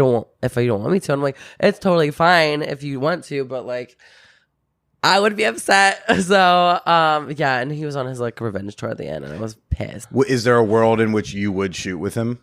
don't want me to? I'm like, it's totally fine if you want to, but like I would be upset. So yeah, and he was on his like revenge tour at the end, and I was pissed. Is there a world in which you would shoot with him?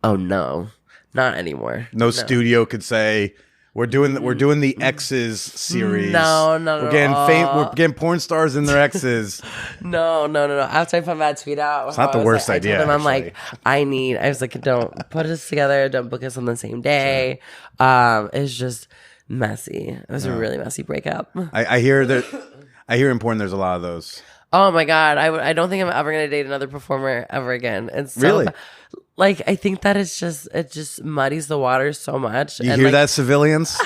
Oh no, not anymore. No studio could say, We're doing the X's series. No. We're getting porn stars and their exes. No. After I put that tweet out, it's not the worst idea. I was like, don't put us together. Don't book us on the same day. Sure. It's just messy. It was a really messy breakup. I hear in porn there's a lot of those. Oh my god, I don't think I'm ever gonna date another performer ever again. And so, really? Like, I think that it just muddies the water so much. You hear that, civilians?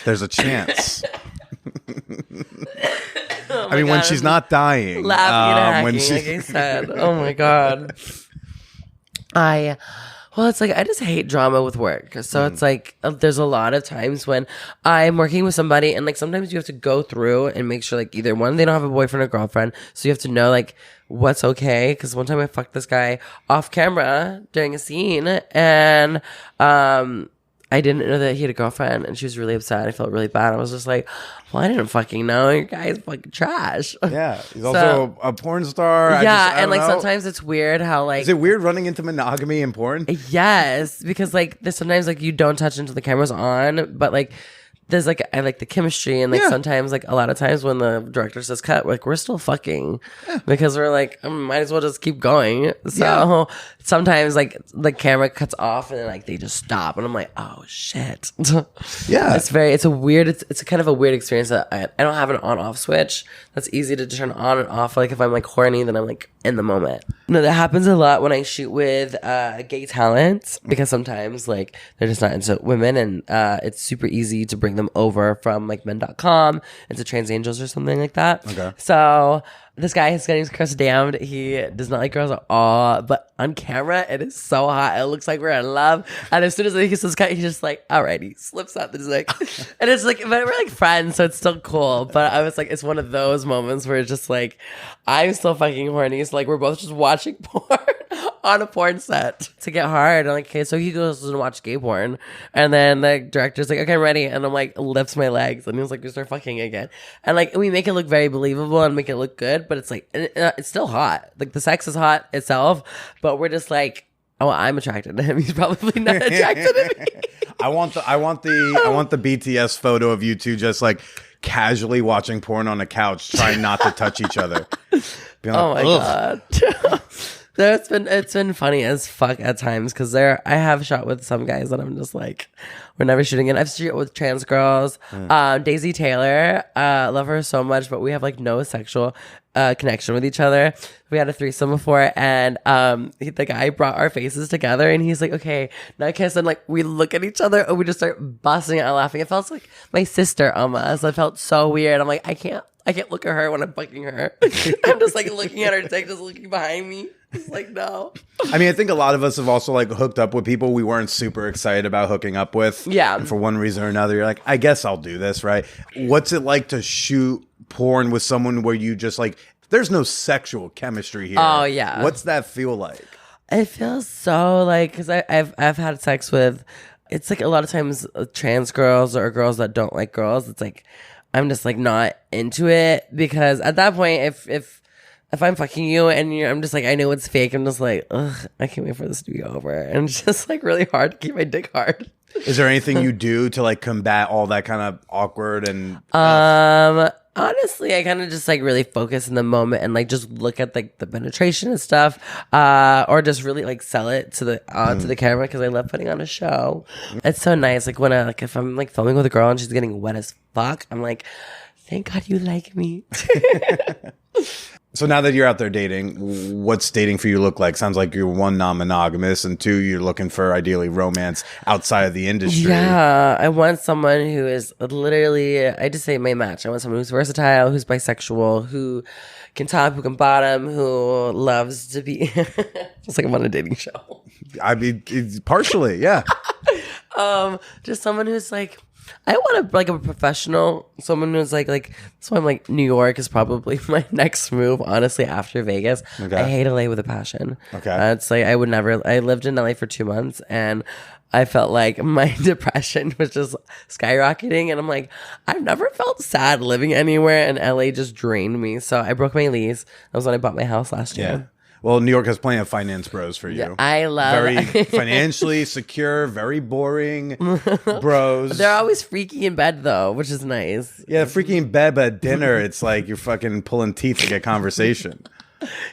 There's a chance. I mean, when she's not dying. Laughing and hacking, like I said. Oh my god. Well, it's like I just hate drama with work. So it's like there's a lot of times when I'm working with somebody, and like sometimes you have to go through and make sure like either one, they don't have a boyfriend or girlfriend. So you have to know like what's okay. Because one time I fucked this guy off camera during a scene, and I didn't know that he had a girlfriend, and she was really upset. I felt really bad. I was just like, well, I didn't fucking know. Your guy's fucking trash. Yeah. He's also a porn star. Yeah. And like sometimes it's weird how like. Is it weird running into monogamy in porn? Yes. Because like there's sometimes like you don't touch until the camera's on, but like there's like I like the chemistry, and like Yeah. sometimes like a lot of times when the director says cut, like we're still fucking because we're like might as well just keep going. So sometimes like the camera cuts off and then like they just stop, and I'm like, oh shit. Yeah. It's a weird it's kind of a weird experience that I don't have an on off switch that's easy to turn on and off. Like if I'm like horny, then I'm like in the moment. No, that happens a lot when I shoot with gay talent because sometimes like they're just not into women, and it's super easy to bring them over from like men.com into Trans Angels or something like that. Okay. So this guy is getting Chris damned. He does not like girls at all, but on camera it is so hot. It looks like we're in love. And as soon as he kisses cut, he's just like, all right, he slips out the dick. And it's like, but we're like friends, so it's still cool. But I was like, it's one of those moments where it's just like, I'm still fucking horny. So like we're both just watching porn on a porn set to get hard. I'm like, okay, so he goes and watch gay porn, and then the director's like, okay, I'm ready, and I'm like, lifts my legs, and he's like, we start fucking again, and like we make it look very believable and make it look good, but it's like it's still hot. Like the sex is hot itself, but we're just like, oh, I'm attracted to him. He's probably not attracted to me. I want the BTS photo of you two just like casually watching porn on a couch, trying not to touch each other. Being like, Oh my ugh. god. So it's been funny as fuck at times because I have shot with some guys that I'm just like, we're never shooting in. I've shot with trans girls. Daisy Taylor, love her so much, but we have like no sexual connection with each other. We had a threesome before, and the guy brought our faces together, and he's like, okay, now kiss, and like we look at each other and we just start busting out laughing. It felt like my sister almost. I felt so weird. I'm like, I can't look at her when I'm fucking her. I'm just like looking at her dick, just looking behind me. It's like, no. I mean, I think a lot of us have also like hooked up with people we weren't super excited about hooking up with. Yeah. And for one reason or another, you're like, I guess I'll do this, right? What's it like to shoot porn with someone where you just like, there's no sexual chemistry here? Oh, yeah. What's that feel like? It feels so like, because I've had sex with, it's like a lot of times trans girls or girls that don't like girls. It's like, I'm just like not into it because at that point, if I'm fucking you and I'm just like, I know it's fake, I'm just like, ugh, I can't wait for this to be over. And it's just like really hard to keep my dick hard. Is there anything you do to like combat all that kind of awkward and Honestly, I kind of just like really focus in the moment and like just look at like the penetration and stuff, or just really like sell it to the camera because I love putting on a show. It's so nice. Like when if I'm like filming with a girl and she's getting wet as fuck, I'm like, thank God you like me. So now that you're out there dating, what's dating for you look like? Sounds like you're one, non-monogamous, and two, you're looking for ideally romance outside of the industry. Yeah, I want someone who is literally, I just say my match. I want someone who's versatile, who's bisexual, who can top, who can bottom, who loves to be, just like I'm on a dating show. I mean, it's partially, yeah. Just someone who's like, I want a professional, someone who's like, so I'm like, New York is probably my next move, honestly, after Vegas. Okay. I hate LA with a passion. Okay. It's like, I lived in LA for 2 months and I felt like my depression was just skyrocketing. And I'm like, I've never felt sad living anywhere, and LA just drained me. So I broke my lease. That was when I bought my house last year. Yeah. Well, New York has plenty of finance bros for you. Yeah, I love very financially secure, very boring bros. They're always freaky in bed though, which is nice. Yeah, freaking bed, but at dinner, it's like you're fucking pulling teeth to get conversation.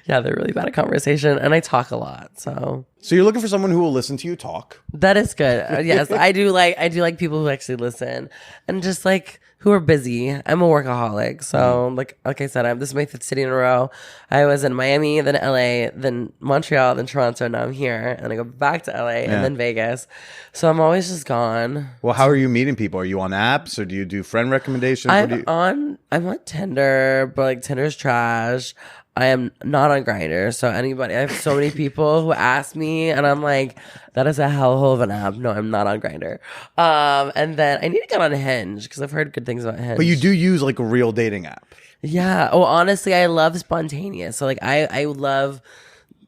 Yeah, they're really bad at conversation, and I talk a lot, so you're looking for someone who will listen to you talk. that is good. Yes, I do like people who actually listen and just like who are busy. I'm a workaholic, so like I said, this is my 5th city in a row. I was in Miami, then LA, then Montreal, then Toronto. Now I'm here, and I go back to LA and then Vegas. So I'm always just gone. Well, how are you meeting people? Are you on apps or do you do friend recommendations? I'm on Tinder, but like Tinder's trash. I am not on Grindr, so anybody. I have so many people who ask me, and I'm like, that is a hellhole of an app. No, I'm not on Grindr. And then I need to get on Hinge because I've heard good things about Hinge. But you do use like a real dating app. Yeah. Oh, honestly, I love spontaneous. So like, I love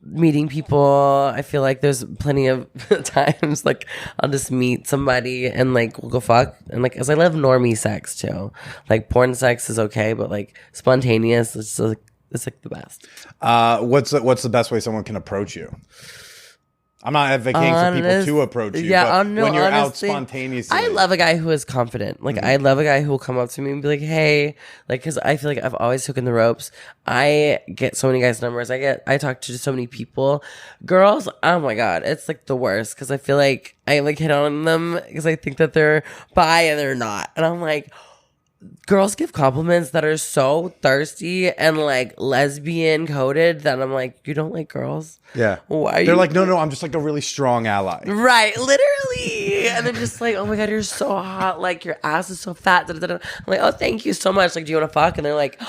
meeting people. I feel like there's plenty of times like I'll just meet somebody and like we'll go fuck, and like as I love normie sex too. Like porn sex is okay, but like spontaneous, it's like the best. What's the best way someone can approach you? I'm not advocating for people to approach you, but when you're honestly, out spontaneously. I love a guy who is confident. Like, I love a guy who will come up to me and be like, hey, like, because I feel like I've always taken the ropes. I get so many guys' numbers. I talk to so many people. Girls, oh my God, it's like the worst because I feel like I like hit on them because I think that they're bi and they're not. And I'm like, girls give compliments that are so thirsty and like lesbian coded that I'm like, you don't like girls? Yeah. Why? They're like, no, I'm just like a really strong ally. Right, literally. And they're just like, oh my God, you're so hot. Like, your ass is so fat. Da, da, da. I'm like, oh, thank you so much. Like, do you want to fuck? And they're like,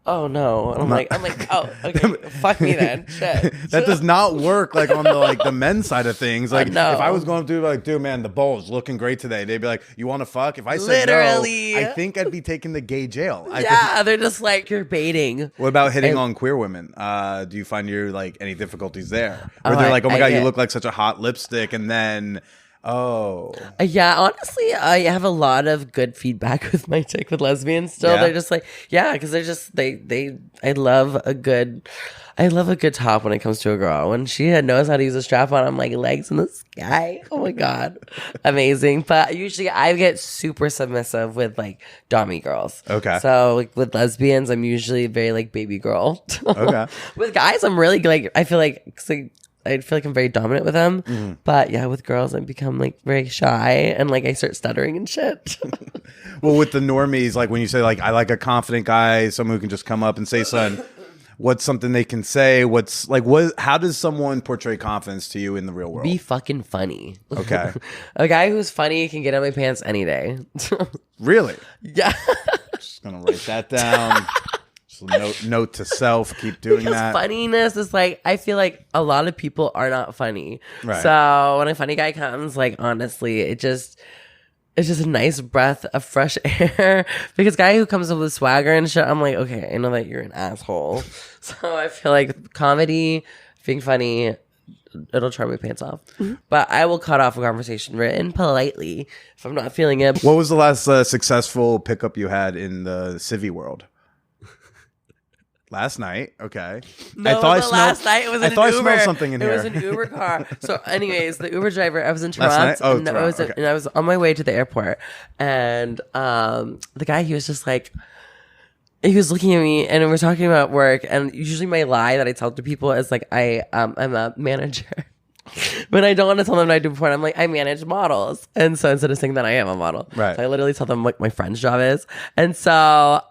oh no. And I'm like, oh, okay, fuck me then. Shit. That does not work like on the men's side of things. Like, if know. I was going through like, dude, man, the ball's looking great today, they'd be like, you want to fuck? If I said Literally. no, I think I'd be taken to gay jail. Yeah, they're just like, you're baiting. What about hitting on queer women? Do you find your like any difficulties there? Where they're like, oh my God, you look like such a hot lipstick, and then yeah, honestly, I have a lot of good feedback with my chick with lesbians still. Yeah. They're just like, yeah, because they're just I love a good top when it comes to a girl. When she knows how to use a strap on, I'm like, legs in the sky. Oh my God. Amazing. But usually I get super submissive with like dommy girls. Okay. So like with lesbians, I'm usually very like baby girl. Okay. With guys, I'm really like, I feel like I'm very dominant with them. But yeah, with girls, I become like very shy and like I start stuttering and shit. Well, with the normies, like when you say like, I like a confident guy, someone who can just come up and say something, what's something they can say? How does someone portray confidence to you in the real world? Be fucking funny. Okay. A guy who's funny can get on my pants any day. Really? Yeah. Just gonna write that down. Note to self, keep doing because that. Funniness is like, I feel like a lot of people are not funny. Right. So when a funny guy comes, like honestly, it's just a nice breath of fresh air. Because guy who comes up with swagger and shit, I'm like, okay, I know that you're an asshole. So I feel like comedy, being funny, it'll charm my pants off. But I will cut off a conversation written politely if I'm not feeling it. What was the last successful pickup you had in the civvy world? Last night, okay. No, last night it was an Uber. I smelled something in here. It was an Uber car. So, anyways, the Uber driver. I was in Last Toronto, night? Oh, Toronto, and I was on my way to the airport, and the guy, he was just like, he was looking at me, and we were talking about work. And usually, my lie that I tell to people is like, I'm a manager. But I don't want to tell them what I do before. I'm like, I manage models. And so instead of saying that I am a model, right. So I literally tell them what my friend's job is. And so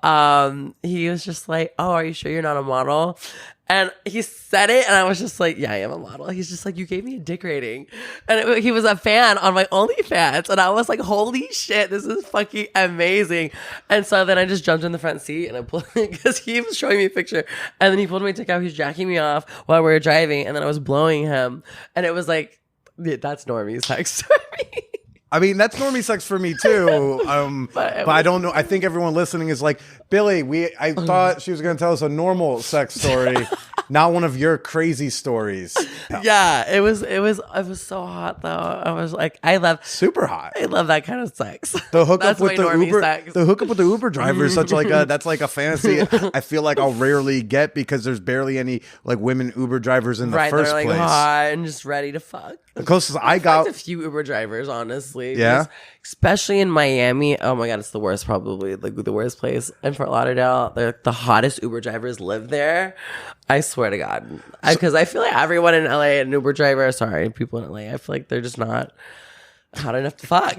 he was just like, oh, are you sure you're not a model? And he said it, and I was just like, yeah, I am a model. He's just like, you gave me a dick rating. And he was a fan on my OnlyFans. And I was like, holy shit, this is fucking amazing. And so then I just jumped in the front seat, and I pulled, because he was showing me a picture. And then he pulled my dick out. He was jacking me off while we were driving. And then I was blowing him. And it was like, yeah, that's normie sex for me. I mean, that's normie sex for me too. But I don't know. I think everyone listening is like, Billy, I thought she was going to tell us a normal sex story, not one of your crazy stories. Yeah, it was so hot though. I was like, super hot. I love that kind of sex. The hookup with the Uber, sex. the hookup with the Uber driver is such like that's like a fantasy. I feel like I'll rarely get because there's barely any like women Uber drivers in the first they're like place. Hot and just ready to fuck. The closest I got a few Uber drivers, honestly. Yeah, especially in Miami. Oh my God, it's the worst. Probably like the worst place. And Fort Lauderdale, the hottest Uber drivers live there. I swear to God, because I feel like everyone in LA, an Uber driver. Sorry, people in LA. I feel like they're just not hot enough to fuck.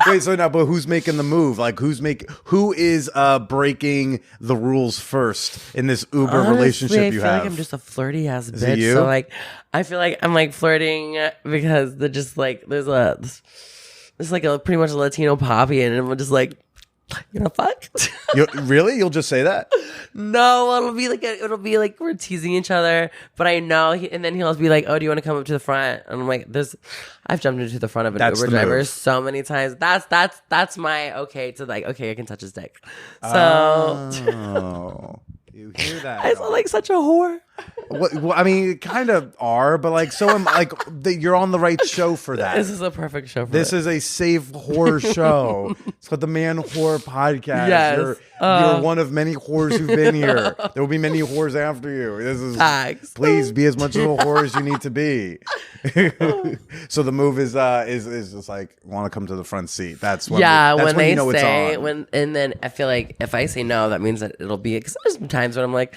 Wait, so now, but who's making the move? Like, who is breaking the rules first in this Uber relationship you have? I feel like I'm just a flirty ass bitch. Is it you? So like, I feel like I'm like flirting because they're just like there's like a pretty much a Latino poppy, and I'm just like, you know, fuck. Really? You'll just say that? No, it'll be like we're teasing each other, but I know, and then he'll be like, "Oh, do you want to come up to the front?" And I'm like, I've jumped into the front of an Uber driver so many times. That's my okay to like, okay, I can touch his dick. So, oh, you hear that? I sound like such a whore. I mean, kind of are, but like, so am like you're on the right show for that. This is a perfect show for This it. is a safe horror show. It's called the Man Whore Podcast. Yes. You're one of many whores who've been here. There will be many whores after you. This is Facts. Please be as much of a whore as you need to be. So the move is just like want to come to the front seat. That's when when when they you know say it's on. and then I feel like if I say no, that means that it'll be. Because there's times when I'm like,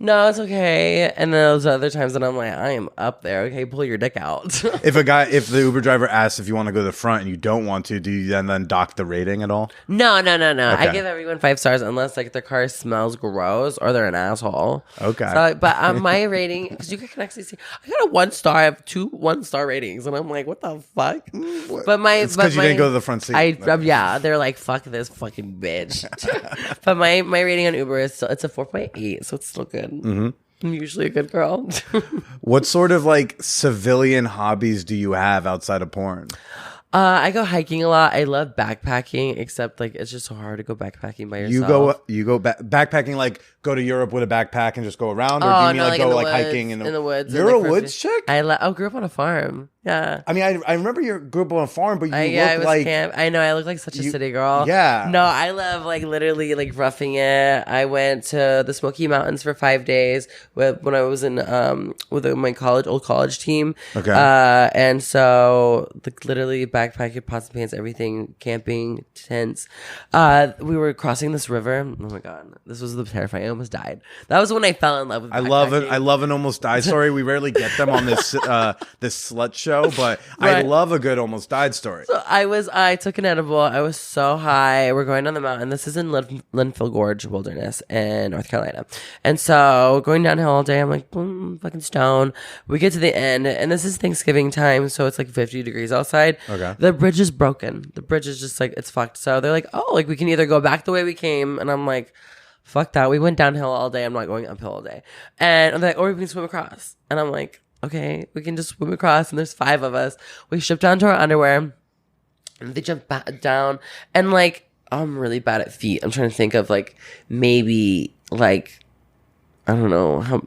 no, it's okay, and then those other times that I'm like, I am up there. Okay, pull your dick out. If the Uber driver asks if you want to go to the front and you don't want to, do you then dock the rating at all? No. I Okay. give everyone 5 stars unless like their car smells gross or they're an asshole. Okay. So, but my rating, because you can actually see, I got a 1 star. I have 2 1-star ratings, and I'm like, what the fuck? But It's because you didn't go to the front seat. Yeah, they're like, fuck this fucking bitch. But my rating on Uber is still, it's a 4.8, so it's still good. Mm-hmm. I'm usually a good girl. What sort of like civilian hobbies do you have outside of porn? I go hiking a lot. I love backpacking, except like it's just so hard to go backpacking by yourself. You go backpacking, like go to Europe with a backpack and just go around, or do you mean like in go the like woods, hiking in the woods? You're and, a like, woods chick. I grew up on a farm. Yeah. I mean, I remember you grew up on a farm, but you I look was like camp. I know I look like such a city girl. Yeah. No, I love like literally like roughing it. I went to the Smoky Mountains for 5 days when I was in with my old college team. Okay. And so like literally backpacking, pots and pans, everything, camping, tents. We were crossing this river. Oh my god, this was terrifying. I almost died. That was when I fell in love with. I love it. I love an almost died story. We rarely get them on this this slut show, but I Right. love a good almost died story. So I took an edible. I was so high. We're going down the mountain. This is in Linfield Gorge Wilderness in North Carolina. And so going downhill all day, I'm like, boom, fucking stone. We get to the end, and this is Thanksgiving time, so it's like 50 degrees outside. Okay. The bridge is broken. The bridge is just like, it's fucked. So they're like, oh, like we can either go back the way we came, and I'm like, fuck that. We went downhill all day. I'm not going uphill all day. And they're like, or we can swim across. And I'm like, okay, we can just swim across, and there's 5 of us. We strip down to our underwear, and they jump back down, and like, I'm really bad at feet. I'm trying to think of like, maybe like, I don't know, how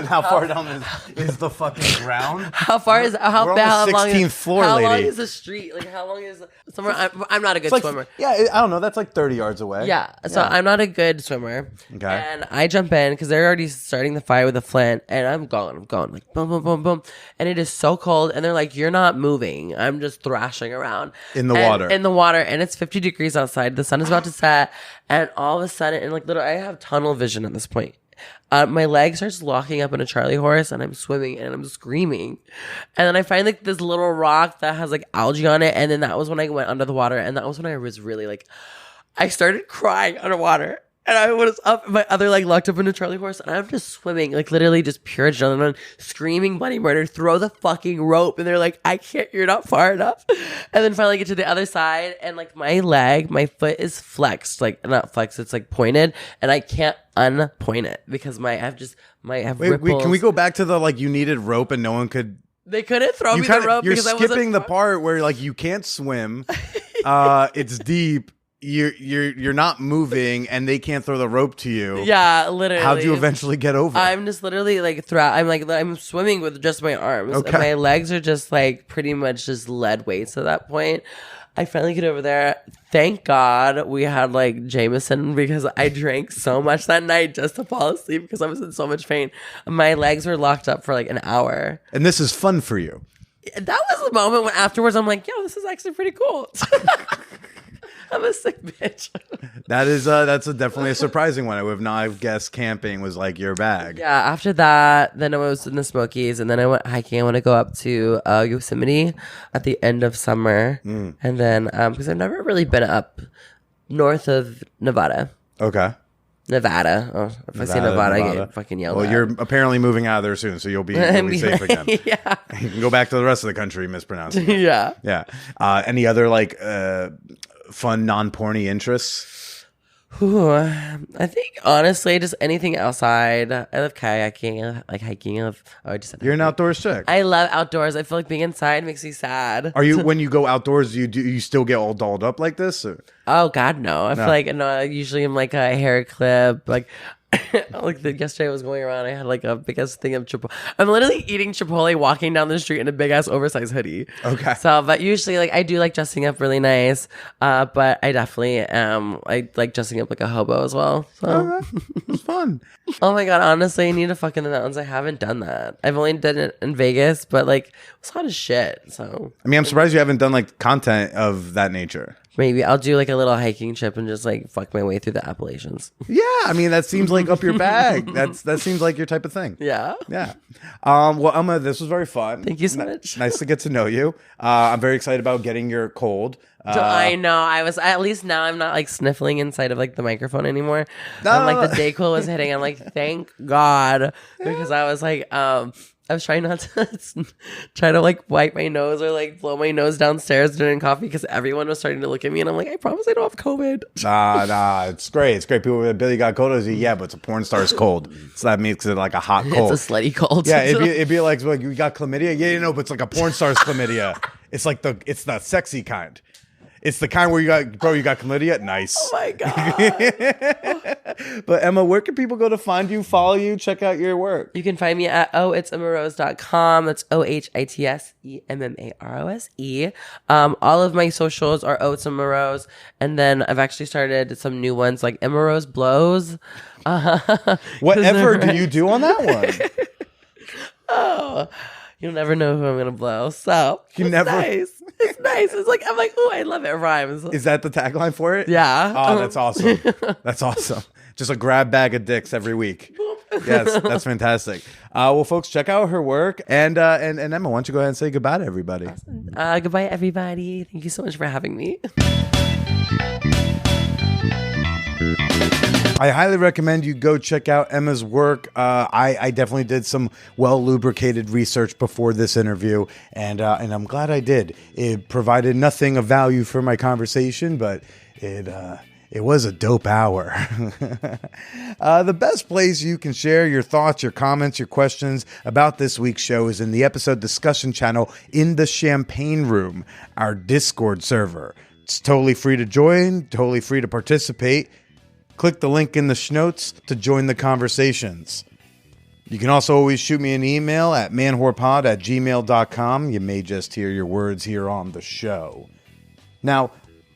How far down is the fucking ground? How far is We're on the how long 16th is floor, how long lady. is the street? Like how long is somewhere? I'm not a good It's like, swimmer. yeah, I don't know. That's like 30 yards away. Yeah, so I'm not a good swimmer. Okay. And I jump in because they're already starting the fire with a flint, and I'm going like boom, boom, boom, boom, and it is so cold, and they're like, "You're not moving." I'm just thrashing around In the water. in the water, and it's 50 degrees outside. The sun is about to set, and all of a sudden, and like literally, I have tunnel vision at this point. My leg starts locking up in a Charlie horse, and I'm swimming and I'm screaming. And then I find like this little rock that has like algae on it. And then that was when I went under the water. And that was when I was really like, I started crying underwater. And I was up, my other leg locked up in a Charlie horse. And I'm just swimming, like literally just pure adrenaline, screaming bloody murder, throw the fucking rope. And they're like, I can't, you're not far enough. And then finally get to the other side. And like my foot is flexed, like not flexed, it's like pointed. And I can't unpoint it because I have Wait, ripples. can we go back to the like you needed rope and no one could? They couldn't throw me the rope You're because I wasn't skipping the far- part where like you can't swim. It's deep. You're not moving, and they can't throw the rope to you. Yeah, literally. How'd you eventually get over? I'm just literally like I'm swimming with just my arms. Okay. And my legs are just like pretty much just lead weights at that point. I finally get over there. Thank God we had like Jameson because I drank so much that night just to fall asleep because I was in so much pain. My legs were locked up for like an hour. And this is fun for you. That was the moment when afterwards I'm like, yo, this is actually pretty cool. I'm a sick bitch. That's definitely a surprising one. I would not have guessed camping was like your bag. Yeah, after that, then I was in the Smokies, and then I went hiking. I want to go up to Yosemite at the end of summer. And then, because I've never really been up north of Nevada. Okay. Nevada. Oh, if I say Nevada, I get fucking yelled Well, at. you're apparently moving out of there soon, so you'll be safe again. Yeah. You can go back to the rest of the country mispronouncing it. Yeah. Yeah. Any other like fun non-porny interests? Ooh, I think honestly, just anything outside. I love kayaking, I like hiking. You're an outdoors chick. I love outdoors. I feel like being inside makes me sad. Are you when you go outdoors? You still get all dolled up like this? Or? Oh God, no. I feel like no. Usually I'm like a hair clip. Like Yesterday I was going around, I had like a big ass thing of Chipotle. I'm literally eating Chipotle walking down the street in a big ass oversized hoodie. Okay. So, but usually like I do like dressing up really nice. But I definitely I like dressing up like a hobo as well. So Okay. It's fun. oh my god, honestly, I need to fucking the mountains. I haven't done that. I've only done it in Vegas, but like it was hot as shit. So I mean, I'm surprised you haven't done like content of that nature. maybe I'll do like a little hiking trip and just like fuck my way through the Appalachians. Yeah, I mean that seems like up your bag. That seems like your type of thing. Yeah. Yeah. Well, Emma, this was very fun. Thank you so much. Nice to get to know you. I'm very excited about getting your cold. I know. I was at least now I'm not like sniffling inside of like the microphone anymore. And like the Dayquil was hitting. I'm like, thank God, because I was like, I was trying not to try to like wipe my nose or like blow my nose downstairs during coffee because everyone was starting to look at me and I'm like, I promise I don't have COVID. Nah, it's great. It's great. People with Billy got cold. I was like, yeah, but it's a porn star's cold. So that means it's like a hot cold. It's a slutty cold. Yeah, it'd be like you got chlamydia. Yeah, you know, but it's like a porn star's chlamydia. It's like it's the sexy kind. It's the kind where you got chlamydia. Nice. Oh my God. But Emma, where can people go to find you, follow you, check out your work? You can find me at ohitsemmarose.com. That's OHITSEMMAROSE. All of my socials are ohitsemmarose. And then I've actually started some new ones like Emma Rose Blows. Whatever do you do on that one? Oh, you'll never know who I'm going to blow. So You it's never- nice. It's nice. It's like, I'm like, oh, I love it. It rhymes. Is that the tagline for it? Yeah. Oh, that's awesome. That's awesome. Just a grab bag of dicks every week. Yes, that's fantastic. Well, folks, check out her work. And Emma, why don't you go ahead and say goodbye to everybody? Goodbye, everybody. Thank you so much for having me. I highly recommend you go check out Emma's work. I definitely did some well lubricated research before this interview, and I'm glad I did. It provided nothing of value for my conversation, but it was a dope hour. The best place you can share your thoughts, your comments, your questions about this week's show is in the episode discussion channel in the Champagne Room, our Discord server. It's totally free to join, totally free to participate. Click the link in the schnotes to join the conversations. You can also always shoot me an email at manwhorepod@gmail.com. You may just hear your words here on the show. Now,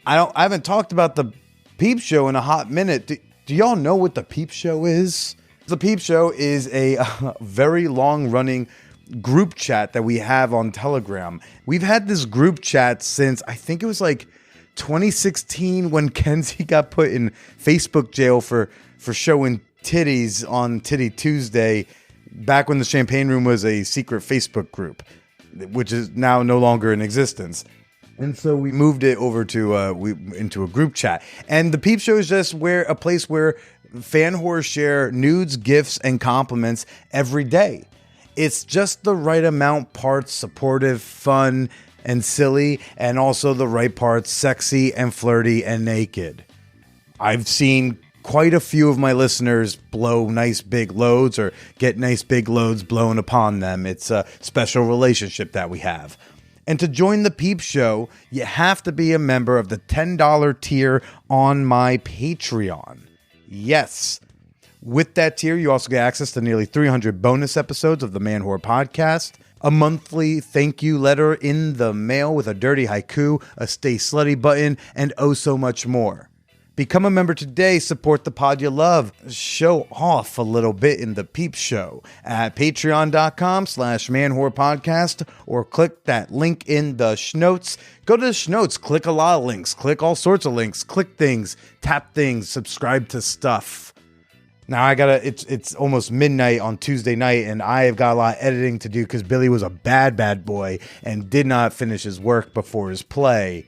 I haven't talked about the Peep Show in a hot minute. Do y'all know what the Peep Show is? The Peep Show is a very long-running group chat that we have on Telegram. We've had this group chat since, I think it was like 2016 when Kenzie got put in Facebook jail for showing titties on Titty Tuesday, back when the Champagne Room was a secret Facebook group, which is now no longer in existence. And so we moved it over to into a group chat. And the Peep Show is just a place where fan whores share nudes, gifts, and compliments every day. It's just the right amount, parts supportive, fun, and silly, and also the right parts sexy and flirty and naked. I've seen quite a few of my listeners blow nice big loads or get nice big loads blown upon them. It's a special relationship that we have. And to join the Peep Show, you have to be a member of the $10 tier on my Patreon. Yes. With that tier, you also get access to nearly 300 bonus episodes of the Man Whore Podcast, a monthly thank you letter in the mail with a dirty haiku, a stay slutty button, and oh so much more. Become a member today, support the pod you love, show off a little bit in the Peep Show at patreon.com/manwhorepodcast or click that link in the schnotes. Go to the schnotes, click a lot of links, click all sorts of links, click things, tap things, subscribe to stuff. Now it's almost midnight on Tuesday night, and I have got a lot of editing to do because Billy was a bad boy and did not finish his work before his play.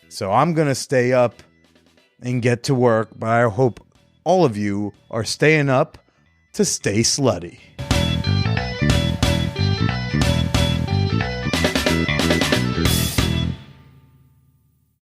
So I'm going to stay up and get to work, but I hope all of you are staying up to stay slutty.